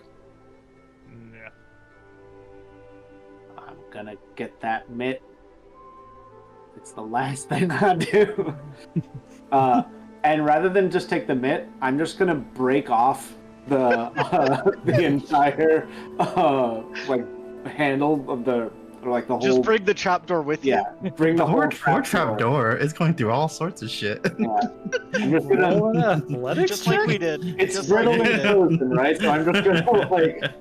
I'm gonna get that mitt. It's the last thing I do. And rather than just take the mitt, I'm just gonna break off the entire like handle of the or like the whole. Just bring the trapdoor with you. Yeah, bring the whole trap door is going through all sorts of shit. Yeah. I'm just gonna. Roll an athletics Just like check? we did. It's just like brittle we and did. frozen, right? So I'm just gonna like.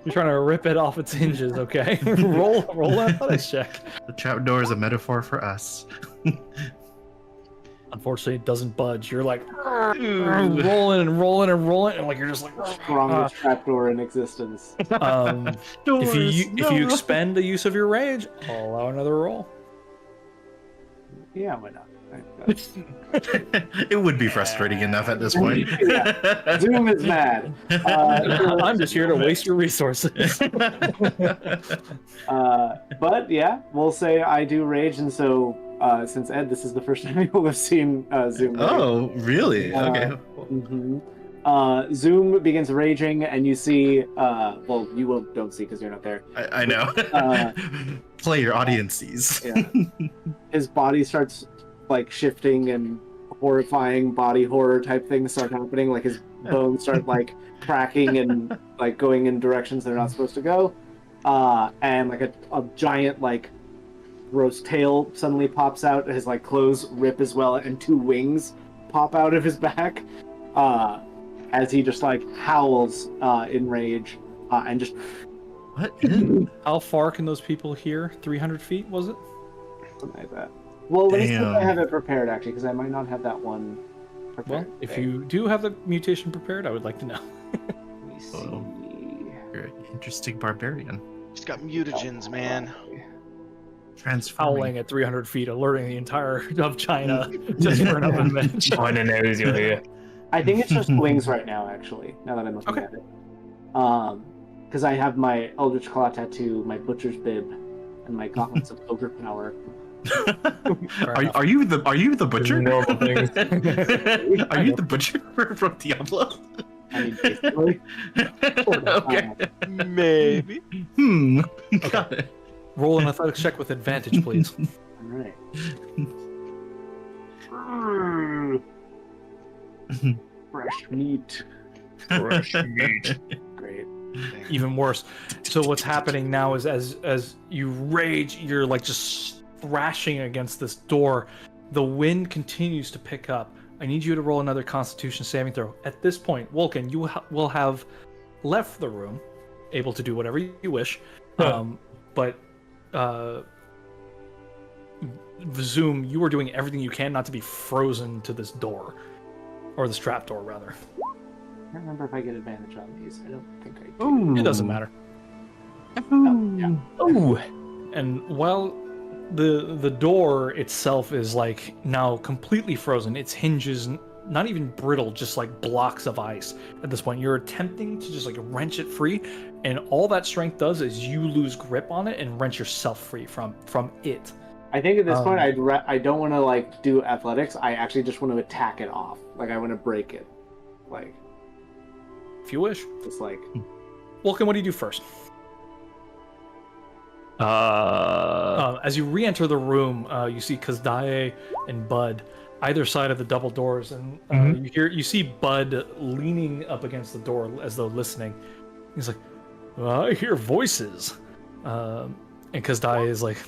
You're trying to rip it off its hinges, okay? roll an athletics check. The trap door is a metaphor for us. Unfortunately, it doesn't budge. You're like rolling and rolling and rolling, and like you're just like Strongest trapdoor in existence. If you expend the use of your rage, I'll allow another roll. Yeah, why not? It would be frustrating enough at this point. Yeah. Zoom is mad. I'm just here to waste your resources. But yeah, we'll say I do rage, and so since Ed, this is the first time you'll have seen Zoom. Oh, really? Okay. Zoom begins raging, and you see. Well, you don't see because you're not there. I know. Play your audience sees. Yeah. His body starts like shifting, and horrifying body horror type things start happening. Like his bones start like cracking and like going in directions they're not supposed to go. And like a giant like gross tail suddenly pops out. His like clothes rip as well, and 2 wings pop out of his back. As he just like howls in rage and just. What? How far can those people hear? 300 feet, was it? Something like that. Well, let me see if I Damn. have it prepared actually, because I might not have that one Well, prepared. if Okay, you do have the mutation prepared, I would like to know. let me see. You're an interesting barbarian. Just got mutagens, man. Transforming. Howling at 300 feet, alerting the entire of China just for an open match. China knows you're here. I think it's just wings right now, actually. Now that I'm looking Okay. at it, because I have my Eldritch Claw tattoo, my Butcher's Bib, and my Gauntlets of Ogre Power. Are you the butcher? Normal things. Are you the butcher from Diablo? I mean, basically. Okay. Maybe. Got it. Roll an athletics check with advantage, please. All right. Fresh meat. Fresh meat. Great. Even worse. So what's happening now is as you rage, you're like just thrashing against this door. The wind continues to pick up. I need you to roll another Constitution saving throw. At this point, Vulcan, you will have left the room, able to do whatever you wish. but Zoom, you are doing everything you can not to be frozen to this door, or this trap door rather. I can't remember if I get advantage on these. I don't think I do. It doesn't matter. Oh, yeah. Ooh. And while the door itself is like now completely frozen, its hinges not even brittle, just like blocks of ice at this point. You're attempting to just like wrench it free, and all that strength does is you lose grip on it and wrench yourself free from it. I think at this point, I don't want to like do athletics. I actually just want to attack it off. Like I want to break it. Like If you wish. it's like Vulcan, what do you do first? As you re-enter the room, you see Kazdaye and Bud either side of the double doors, and you see Bud leaning up against the door as though listening. He's like, well, I hear voices, and Kazdaye is like,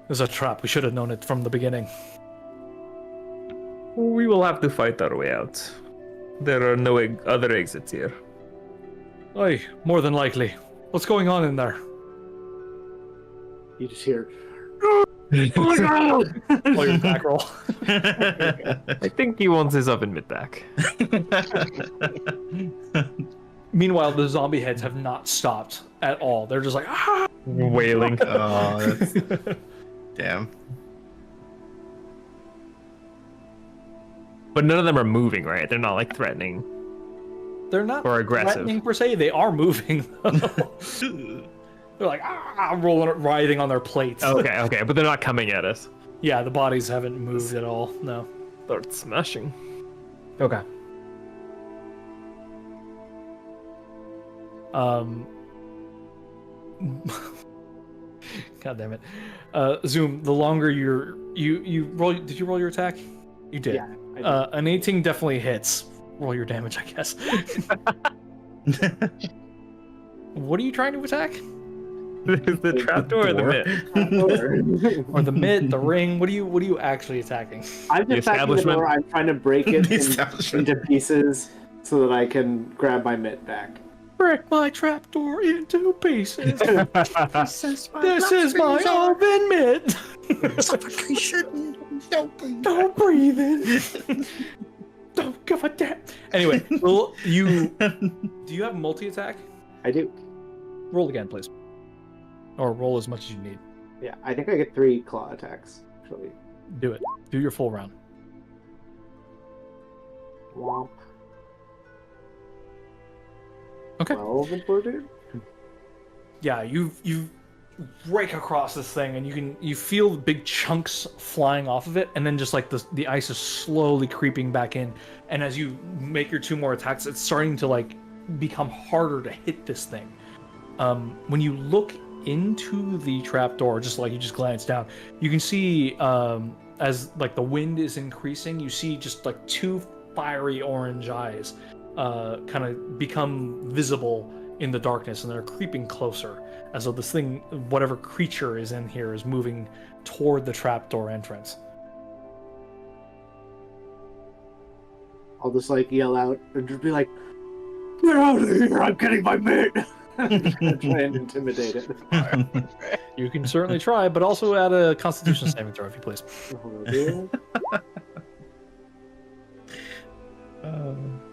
"There's a trap. We should have known it from the beginning." We will have to fight our way out. There are no other exits here. Aye, more than likely. What's going on in there? you just hear. Roll your attack roll. I think he wants his oven mitt back. Meanwhile, the zombie heads have not stopped at all. They're just like, ah! Wailing. Oh, that's damn. But none of them are moving, right? They're not like threatening. They're not Or aggressive. threatening per se. They are moving. They're like rolling, writhing on their plates. Okay, but they're not coming at us. Yeah, the bodies haven't moved at all. No. Start smashing. Okay. God damn it. Zoom, the longer you roll, did you roll your attack? You did. Yeah, I did. An 18 definitely hits. Roll your damage, I guess. What are you trying to attack? The trapdoor or the mitt? Or the mitt, the ring? What are you actually attacking? I'm just attacking the door. I'm trying to break it The establishment. into pieces so that I can grab my mitt back. Break my trapdoor into pieces. This is my oven mitt. Don't breathe in. Don't give a damn. Anyway, do you have multi-attack? I do. Roll again, please. Or roll as much as you need. Yeah, I think I get 3 claw attacks, actually. Do it. Do your full round. Womp. Okay. 12 and 14? Yeah, you break across this thing, and you feel the big chunks flying off of it, and then just like the ice is slowly creeping back in. And as you make your 2 more attacks, it's starting to like become harder to hit this thing. When you look into the trapdoor, just like you just glance down, you can see as like the wind is increasing, you see just like 2 fiery orange eyes kind of become visible in the darkness, and they're creeping closer, as though this thing, whatever creature is in here, is moving toward the trapdoor entrance. I'll just like yell out and just be like, "Get out of here! I'm getting my mitt!" Try and intimidate it. You can certainly try, but also add a Constitution saving throw, if you please. Oh, dear.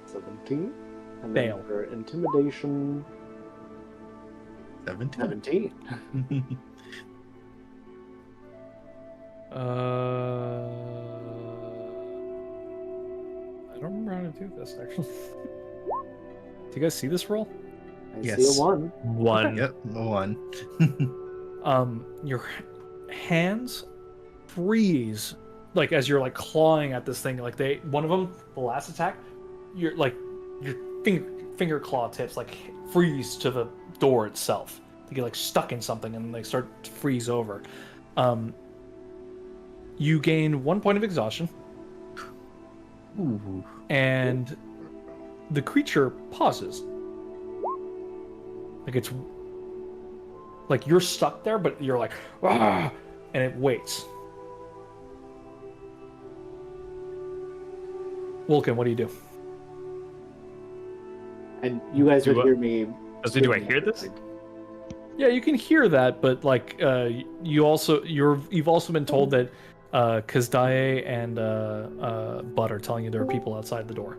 17. And then Fail. for intimidation, 17. I don't remember how to do this, actually. Do you guys see this roll? I Yes. see a 1. One. Yep, 1. Your hands freeze, like as you're like clawing at this thing. Like one of them, the last attack, your finger claw tips like freeze to the door itself. They get like stuck in something and they start to freeze over. You gain 1 point of exhaustion. Ooh. And the creature pauses. Like it's like you're stuck there, but you're like, "Ah," and it waits. Vulcan, what do you do? And you guys would hear me. Do I hear this? Yeah, you can hear that, but like you've also been told that Kazdaye and Bud are telling you there are people outside the door.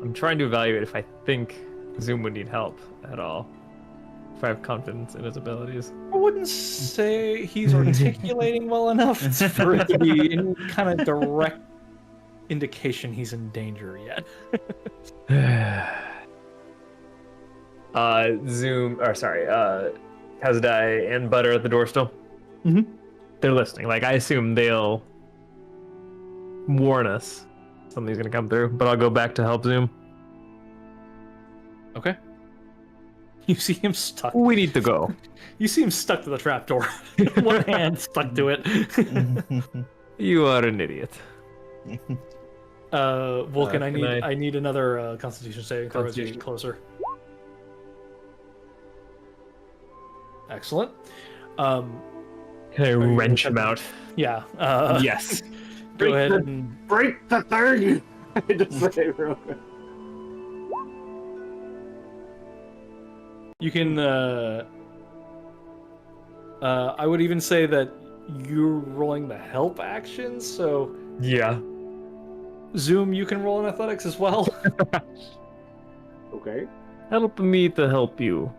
I'm trying to evaluate if I think Zoom would need help at all. If I have confidence in his abilities. I wouldn't say he's articulating well enough for it to be any kind of direct indication he's in danger yet. Kazdai and Butter at the door still. Mm-hmm. They're listening. Like I assume they'll warn us something's gonna come through. But I'll go back to help Zoom. Okay. You see him stuck. We need to go. You see him stuck to the trapdoor. One hand stuck to it. You are an idiot. Vulcan, Can I need another Constitution saving throw as you get closer. Excellent. Can I wrench him out? Yeah. Yes. Go ahead and break the thing. I just say real quick. you can. I would even say that you're rolling the help action, so Yeah. Zoom, you can roll in athletics as well. Okay. Help me to help you.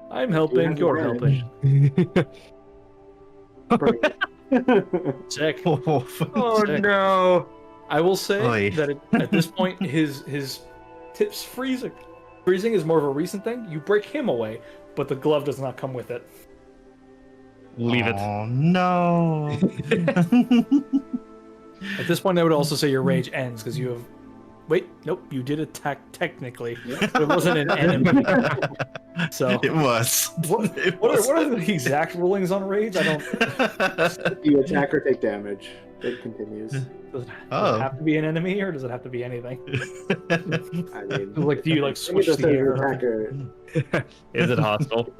I'm helping. You're helping. Check. Oh Sick. no. I will say Oy. that at this point, his tips freezing. Freezing is more of a recent thing. You break him away, but the glove does not come with it. Leave it. Oh no. At this point, I would also say your rage ends because you have. Wait, nope, you did attack technically. But it wasn't an enemy. So It was. what are the exact rulings on rage? I don't. You attack or take damage. It continues. Does it Oh. have to be an enemy or does it have to be anything? I mean, Like, do you like I think switch it just the says air? attacker. Is it hostile?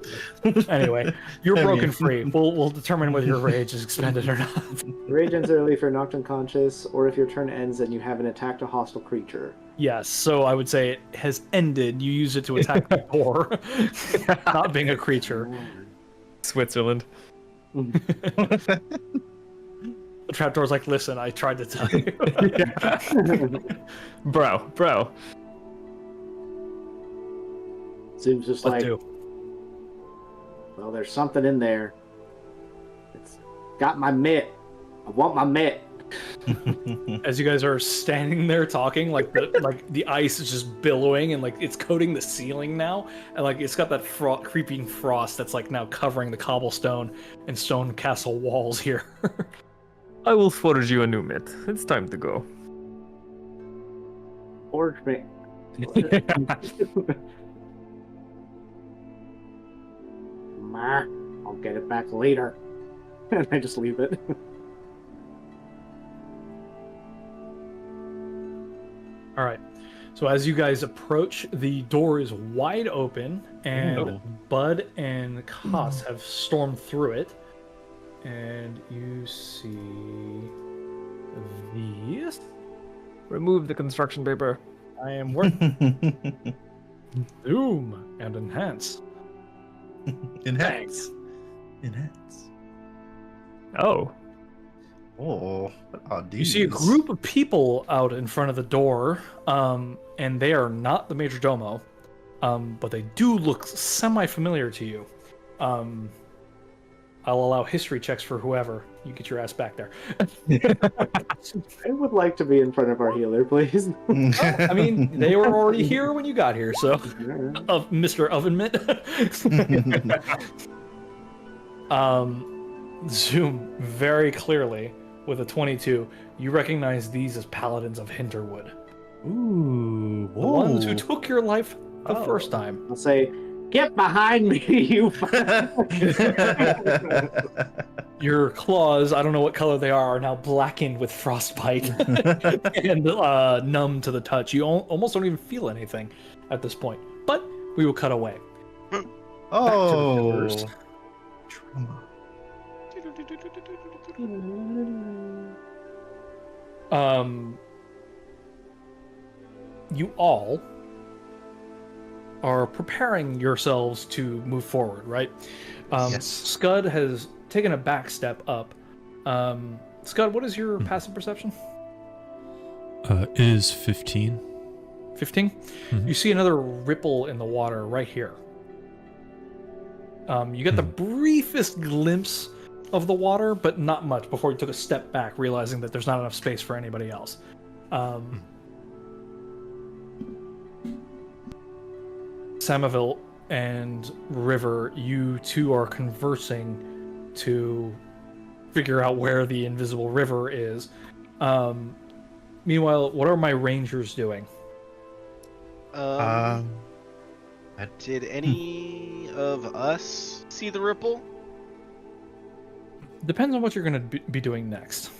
Anyway, you're I broken mean- free. We'll determine whether your rage is expended or not. Rage ends early if you're knocked unconscious, or if your turn ends and you haven't attacked a hostile creature. Yes, so I would say it has ended. You use it to attack the door, not being a creature. Switzerland. The trapdoor's like, listen, I tried to tell you. Bro. Seems just What like, do? well, there's something in there. It's got my mitt. I want my mitt. As you guys are standing there talking, like the ice is just billowing and like it's coating the ceiling now, and like it's got that creeping frost that's like now covering the cobblestone and stone castle walls here. I will forge you a new mitt. It's time to go. Forge me. Meh, I'll get it back later. And I just leave it. All right. So as you guys approach, the door is wide open, and Oh. Bud and Koss have stormed through it. And you see these. Remove the construction paper. I am working. Zoom and enhance. Enhance. Enhance. Oh. Oh, what are these? You see a group of people out in front of the door, and they are not the major domo, but they do look semi-familiar to you. I'll allow history checks for whoever. You get your ass back there. I would like to be in front of our healer, please. I mean, they were already here when you got here, so of Mr. Oven Mitt. Zoom very clearly with a 22. You recognize these as paladins of Hinterwood, Ooh, the ones who took your life the first time. I'll say, get behind me, you. Your claws, I don't know what color they are now blackened with frostbite and numb to the touch. You almost don't even feel anything at this point. But we will cut away. Oh, pillars. trauma. you all are preparing yourselves to move forward, right? Yes. Scud has taken a back step up. Scud, what is your passive perception? Is 15. 15? Mhm. You see another ripple in the water right here. You get the briefest glimpse of the water, but not much before you took a step back, realizing that there's not enough space for anybody else. Samaville and River, you two are conversing to figure out where the invisible river is. Meanwhile, what are my rangers doing? Did any of us see the ripple? Depends on what you're going to be doing next.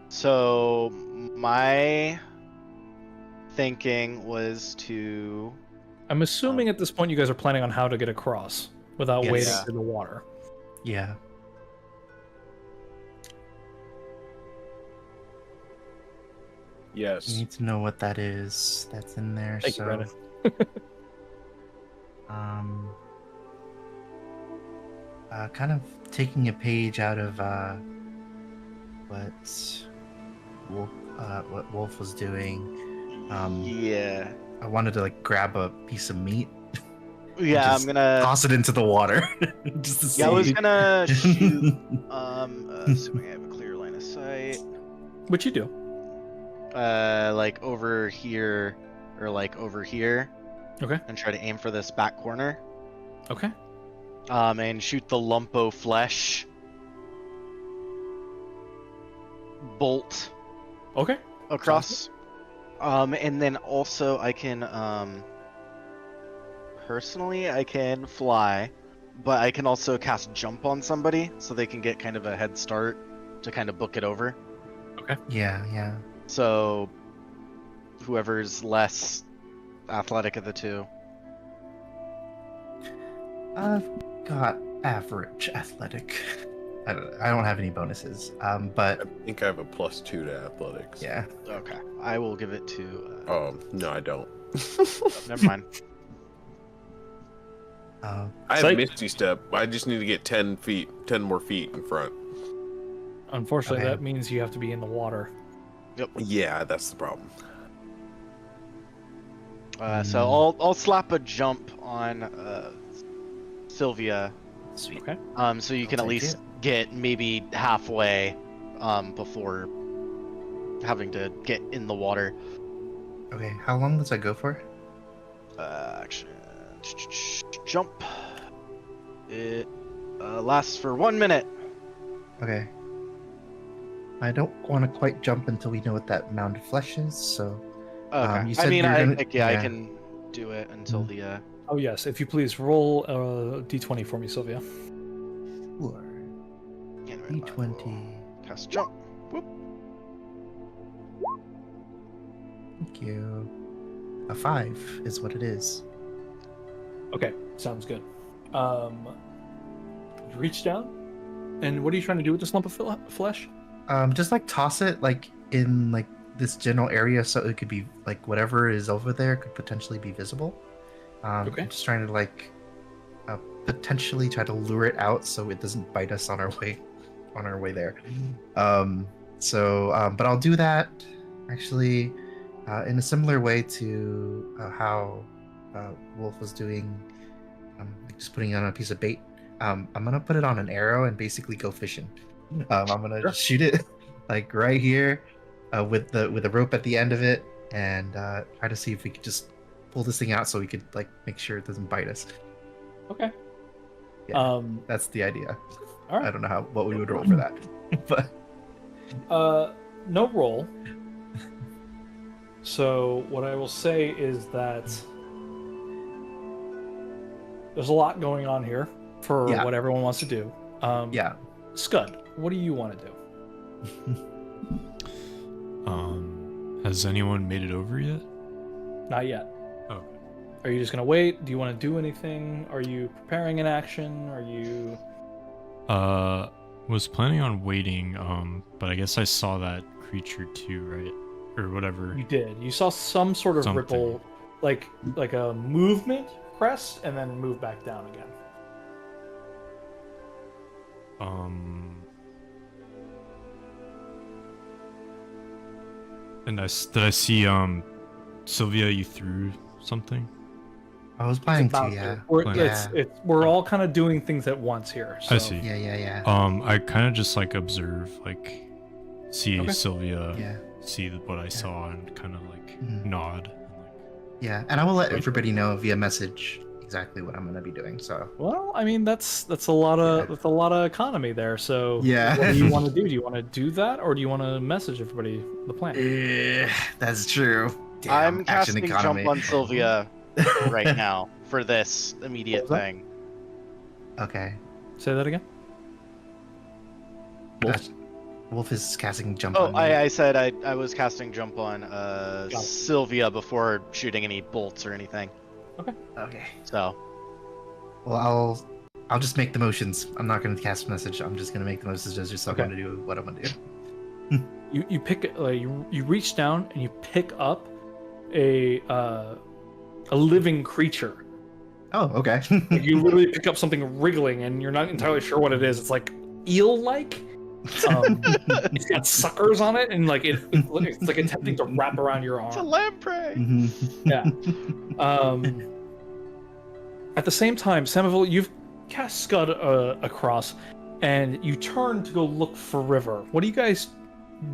So my thinking was to. I'm assuming at this point you guys are planning on how to get across without Yes. wading Yeah. through the water. Yeah. You Yes. need to know what that is. That's in there. Thank you, so, Brandon. kind of taking a page out of what Wolf was doing. Yeah. I wanted to like grab a piece of meat. Yeah, just I'm gonna. toss it into the water. Just to see. Yeah, I was gonna shoot. Assuming I have a clear line of sight. Which you do. Like over here, or like over here. Okay. And try to aim for this back corner. Okay. And shoot the lumpo flesh bolt Okay. across. And then also I can personally I can fly, but I can also cast jump on somebody so they can get kind of a head start to kind of book it over. Yeah. So whoever's less athletic of the two. I've got average athletic. I don't have any bonuses. But I think I have a +2 to athletics. yeah. Okay. I will give it to No, I don't. never mind. I have Psych. Misty Step. I just need to get 10 more feet in front. Unfortunately, Okay. that means you have to be in the water. Yeah, that's the problem. So I'll slap a jump on Sylvia. Sweet. Okay. So you can I'll at take least get maybe halfway before having to get in the water. Okay. How long does that go for? Action. Jump. It lasts for 1 minute. Okay. I don't want to quite jump until we know what that mound of flesh is. So. Okay. You I said mean, you're gonna- I yeah. can do it until the. Oh yes, if you please roll a d20 for me, Sylvia. Sure. Anyway, I will D20. Cast jump. Whoop. Thank you. A 5 is what it is. Okay, sounds good. You reach down, and what are you trying to do with this lump of flesh? Just like toss it like in like this general area so it could be like whatever is over there could potentially be visible. Okay. I'm just trying to like potentially try to lure it out so it doesn't bite us on our way there. But I'll do that actually in a similar way to how Wolf was doing, like just putting it on a piece of bait. I'm gonna put it on an arrow and basically go fishing. I'm gonna just shoot it like right here with a rope at the end of it and try to see if we could just pull this thing out so we could like make sure it doesn't bite us. Okay. Yeah. That's the idea. All right. I don't know what we would roll for that, but No roll. So what I will say is that there's a lot going on here for Yeah. what everyone wants to do. yeah. Scud, what do you want to do? Has anyone made it over yet? Not yet. Oh. Are you just gonna wait? Do you want to do anything? Are you preparing an action? Are you? Was planning on waiting, but I guess I saw that creature too, right? or whatever. You did. You saw some sort of Something. ripple, like a movement crest, and then move back down again. And did I see Sylvia? You threw something. I was planning to, About yeah. to. We're, Yeah. we're all kind of doing things at once here. So. I see. Yeah. I kind of just like observe, like see Okay. Sylvia, Yeah. see what I saw, and kind of like Mhm. nod. Yeah, and I will let everybody know via message exactly what I'm gonna be doing. So Well, I mean that's a lot of Yeah. that's a lot of economy there. So Yeah. what do you want to do? Do you want to do that, or do you want to message everybody the plan? that's true. I'm Damn, action casting economy. jump on Sylvia right now for this immediate What was that? thing. Okay. Say that again. Wolf? Wolf is casting jump Oh, on me. I said I was casting jump on it. Sylvia before shooting any bolts or anything. Okay. So Well, I'll just make the motions. I'm not gonna cast message. I'm just gonna make the motions just so Okay. I'm gonna do what I'm gonna do. You pick you reach down and you pick up a living creature. Oh, okay. Like, you literally pick up something wriggling, and you're not entirely sure what it is. It's like eel-like. It's got suckers on it, and like it's like attempting to wrap around your it's a arm. lamprey. Mhm. Yeah. At the same time, Samuel, you've cast Scud across, and you turn to go look for River. What are you guys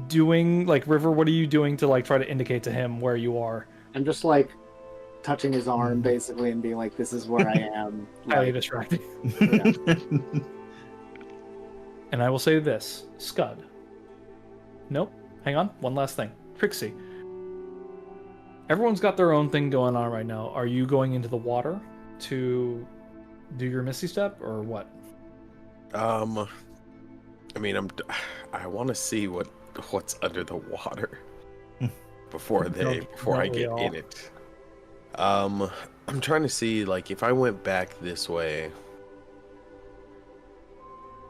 doing? Like, River, what are you doing to like try to indicate to him where you are? I'm just like touching his arm basically and being like, "This is where I am." Highly Like, distracting. yeah. And I will say this, Scud. Nope. Hang on. One last thing. Trixie. Everyone's got their own thing going on right now. Are you going into the water to do your Misty Step or what? I mean, I want to see what's under the water before I get in it. I'm trying to see, like, if I went back this way,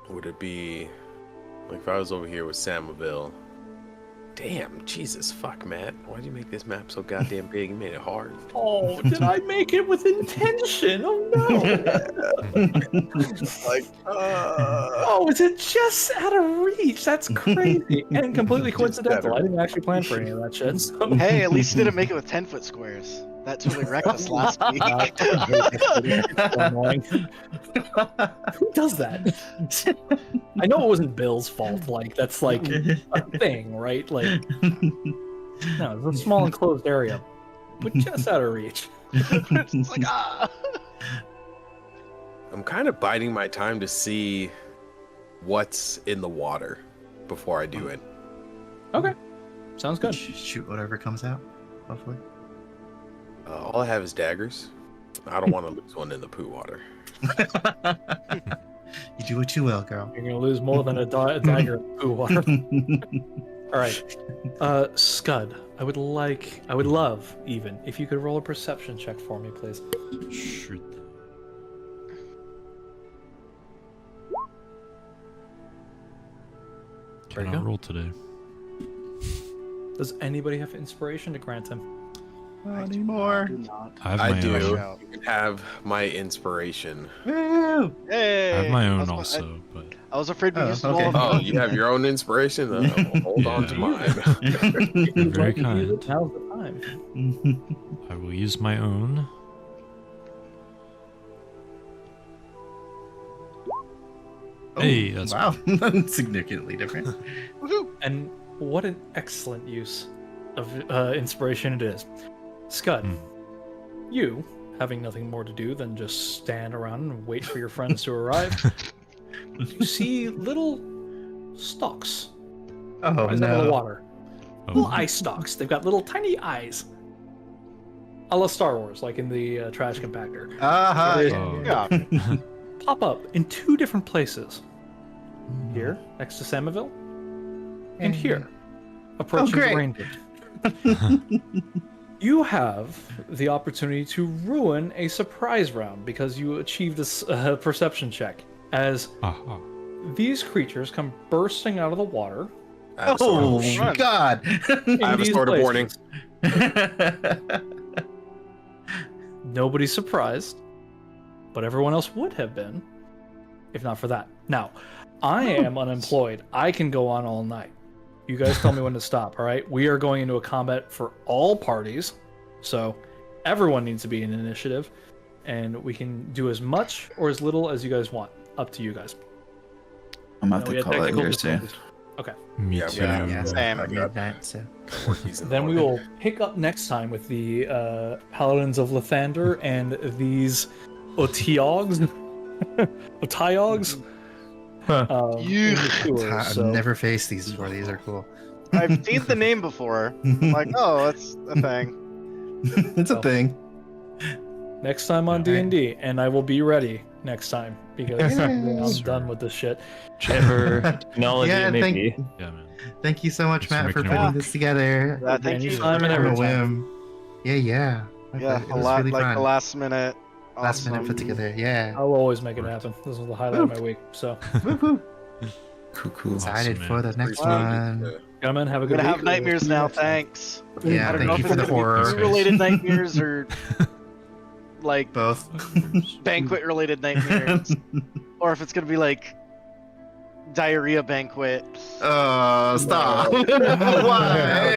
would it be like if I was over here with Samaville? Damn, Jesus, fuck, Matt. Why'd you make this map so goddamn big? You made it hard. Oh, did I make it with intention? Oh no! Like, Oh, is it just out of reach? That's crazy and completely coincidental. I didn't actually plan for any of that shit. So. Hey, at least you didn't make it with 10-foot squares. That totally wrecked us last week. Who does that? I know it wasn't Bill's fault. Like that's like a thing, right? Like no, it's a small enclosed area, but just out of reach. It's like I'm kind of biding my time to see what's in the water before I do it. Okay, sounds good. Shoot whatever comes out, hopefully. All I have is daggers. I don't want to lose one in the poo water. You do what you will, girl. You're gonna lose more than a dagger in poo water. All right, Scud. I would love even if you could roll a perception check for me, please. Sure. There you Cannot go. roll today. Does anybody have inspiration to grant him? Not anymore. Do not. I have I my do. own. You can have my inspiration. Woo! hey, I have my I own was- also, but I was afraid we Oh, used okay. all of them. Oh, you have your own inspiration? Well, hold on to Yeah. mine. If you'd Very like to use kind. it, now's the time. I will use my own. Hey, that's wow. Significantly different. Woohoo! And what an excellent use of inspiration it is. Scud, you, having nothing more to do than just stand around and wait for your friends to arrive, you see little stalks Oh rising out of the no. water. Little Oh, eye stalks. They've got little tiny eyes. A la Star Wars, like in the trash compactor. Uh-huh. Oh. Yeah. Pop up in two different places. Here, next to Samaville, and here, approaching the great. ranger. You have the opportunity to ruin a surprise round because you achieved this perception check. As aha. these creatures come bursting out of the water, I have a sword of Oh warning. Run. God! I have a these sword of places. warning. Nobody's surprised, but everyone else would have been if not for that. Now, I am unemployed. I can go on all night. You guys tell me when to stop, all right? We are going into a combat for all parties, so everyone needs to be in initiative, and we can do as much or as little as you guys want. Up to you guys. I'm No, about we to had call it technical here soon. difficulties. Okay. Me Yeah, too. we have- Yeah, it's Same. about midnight, so. Porkies in the Then we morning. will pick up next time with the Paladins of Lathander and these Otiogs. Otiogs. You- in the sewers, I've so- never faced these before. These are cool. I've seen the name before. I'm like, oh, that's a thing. It's a thing. Next time on Alright. D&D, and I will be ready next time because Yay. I'm Sure. done with this shit. Whichever technology Yeah, it may thank- be. Yeah, man. Thank you so much, Thanks for Matt, for making it putting work. this together. Thank you. Anytime and On every a time. whim. Yeah. Yeah, It a was lot really like fun. the last minute. Last minute awesome. put together. Yeah. I'll always make it happen. This was the highlight of my week. So, Woohoo. Cool. Excited man. for the next Wow. one. gentlemen, have a I'm good gonna week. have nightmares We'll see you now. next time. Thanks. Yeah, I don't thank know you if for the it's gonna be horror. food-related nightmares or like Both. banquet-related nightmares, or if it's gonna be like diarrhea banquet. Stop. Why?